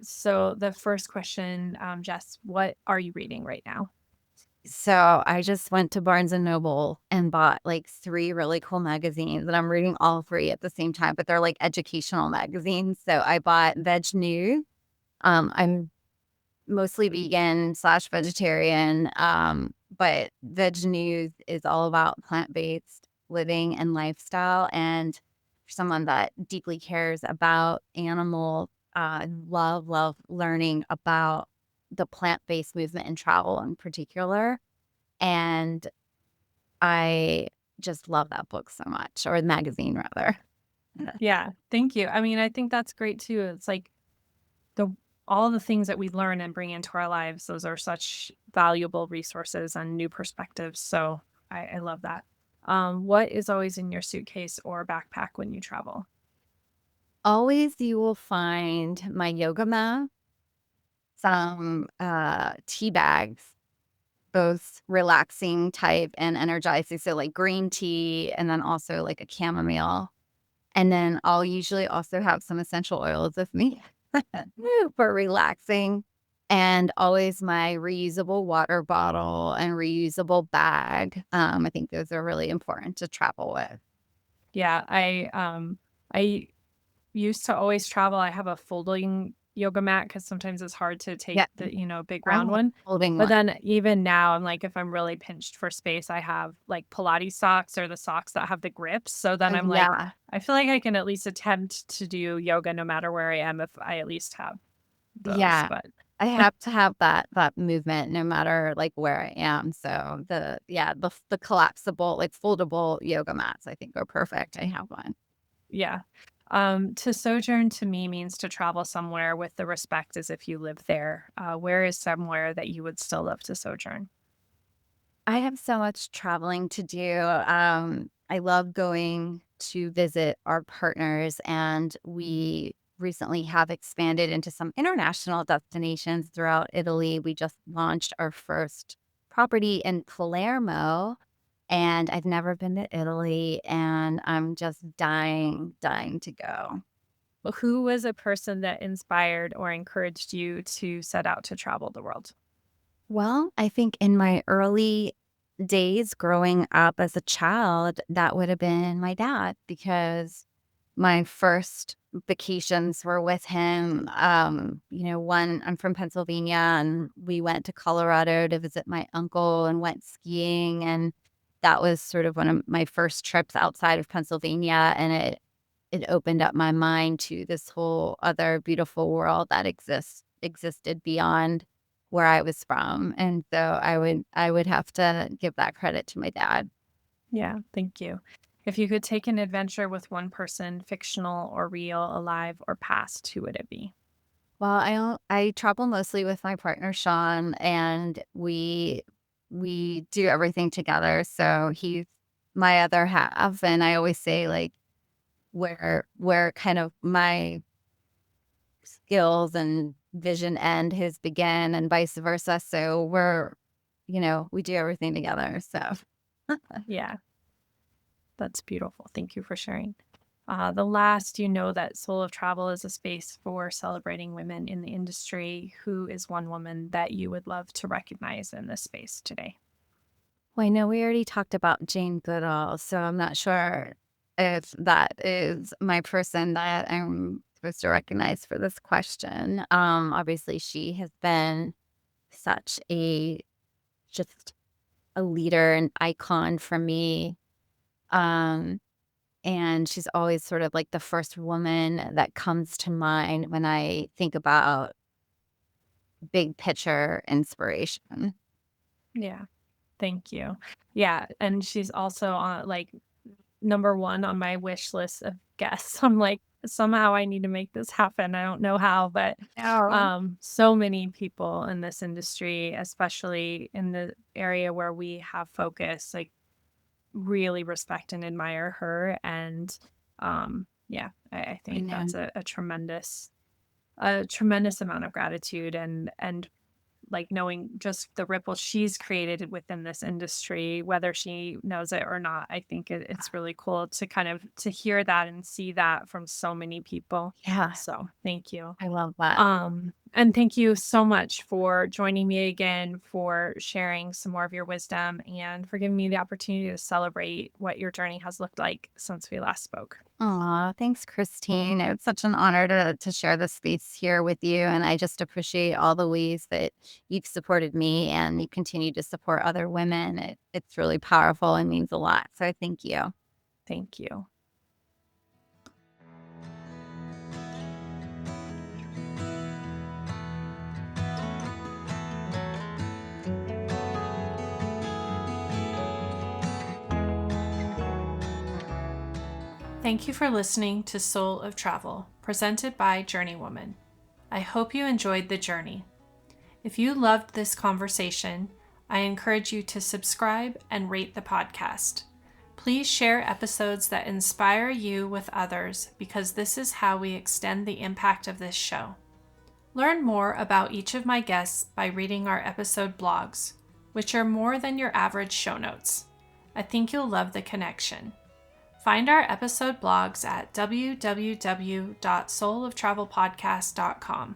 So the first question, Jess, what are you reading right now? So I just went to Barnes and Noble and bought like 3 really cool magazines, and I'm reading all 3 at the same time, but they're like educational magazines. So I bought Veg News. I'm mostly vegan/vegetarian, but Veg News is all about plant-based living and lifestyle. And for someone that deeply cares about animals, love learning about the plant-based movement and travel in particular. And I just love that book so much, or magazine rather. Yeah, thank you. I mean, I think that's great too. It's like the all the things that we learn and bring into our lives, those are such valuable resources and new perspectives. So I love that. What is always in your suitcase or backpack when you travel? Always you will find my yoga mat, some tea bags, both relaxing type and energizing. So like green tea, and then also like a chamomile. And then I'll usually also have some essential oils with me for relaxing. And always my reusable water bottle and reusable bag. I think those are really important to travel with. Yeah, I used to always travel. I have a folding yoga mat because sometimes it's hard to take Yeah. the, big round Oh, one. holding But one. then even now, I'm like, if I'm really pinched for space, I have like Pilates socks or the socks that have the grips. So then Oh, I'm like, yeah. I feel like I can at least attempt to do yoga no matter where I am if I at least have those. Yeah. But I have to have that movement no matter like where I am. So the collapsible, like foldable yoga mats, I think are perfect. I have one. Yeah. To sojourn to me means to travel somewhere with the respect as if you live there. Where is somewhere that you would still love to sojourn? I have so much traveling to do. I love going to visit our partners, and we recently have expanded into some international destinations throughout Italy. We just launched our first property in Palermo, and I've never been to Italy, and I'm just dying to go. Well, who was a person that inspired or encouraged you to set out to travel the world? Well, I think in my early days growing up as a child, that would have been my dad because my first vacations were with him. One, I'm from Pennsylvania and we went to Colorado to visit my uncle and went skiing. And that was sort of one of my first trips outside of Pennsylvania. And it opened up my mind to this whole other beautiful world that existed beyond where I was from. And so I would have to give that credit to my dad. Yeah, thank you. If you could take an adventure with one person, fictional or real, alive or past, who would it be? Well, I travel mostly with my partner Sean, and we do everything together. So he's my other half, and I always say like where kind of my skills and vision end, his begin, and vice versa. So we do everything together. So Yeah, that's beautiful. Thank you for sharing. The last, you know that Soul of Travel is a space for celebrating women in the industry. Who is one woman that you would love to recognize in this space today? well, I know we already talked about Jane Goodall, so I'm not sure if that is my person that I'm supposed to recognize for this question. Obviously, she has been such a just a leader and icon for me. Um, and she's always sort of like the first woman that comes to mind when I think about big picture inspiration. Yeah, thank you. Yeah, and she's also on number 1 on my wish list of guests. I'm like, somehow I need to make this happen. I don't know how, but Oh, so many people in this industry, especially in the area where we have focus, like really respect and admire her. And yeah, I I think know. that's a tremendous amount of gratitude and like knowing just the ripple she's created within this industry, whether she knows it or not. I think it's really cool to kind of to hear that and see that from so many people. Yeah, So thank you. I love that. And thank you so much for joining me again, for sharing some more of your wisdom, and for giving me the opportunity to celebrate what your journey has looked like since we last spoke. Aw, thanks, Christine. It's such an honor to share this space here with you. And I just appreciate all the ways that you've supported me and you continue to support other women. It's really powerful and means a lot. So thank you. Thank you. Thank you for listening to Soul of Travel, presented by Journeywoman. I hope you enjoyed the journey. If you loved this conversation, I encourage you to subscribe and rate the podcast. Please share episodes that inspire you with others because this is how we extend the impact of this show. Learn more about each of my guests by reading our episode blogs, which are more than your average show notes. I think you'll love the connection. Find our episode blogs at www.souloftravelpodcast.com.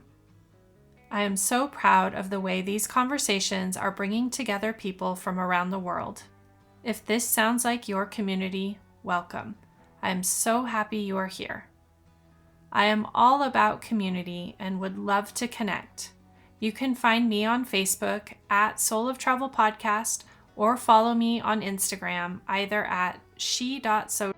I am so proud of the way these conversations are bringing together people from around the world. If this sounds like your community, welcome. I am so happy you are here. I am all about community and would love to connect. You can find me on Facebook at Soul of Travel Podcast or follow me on Instagram either at she.so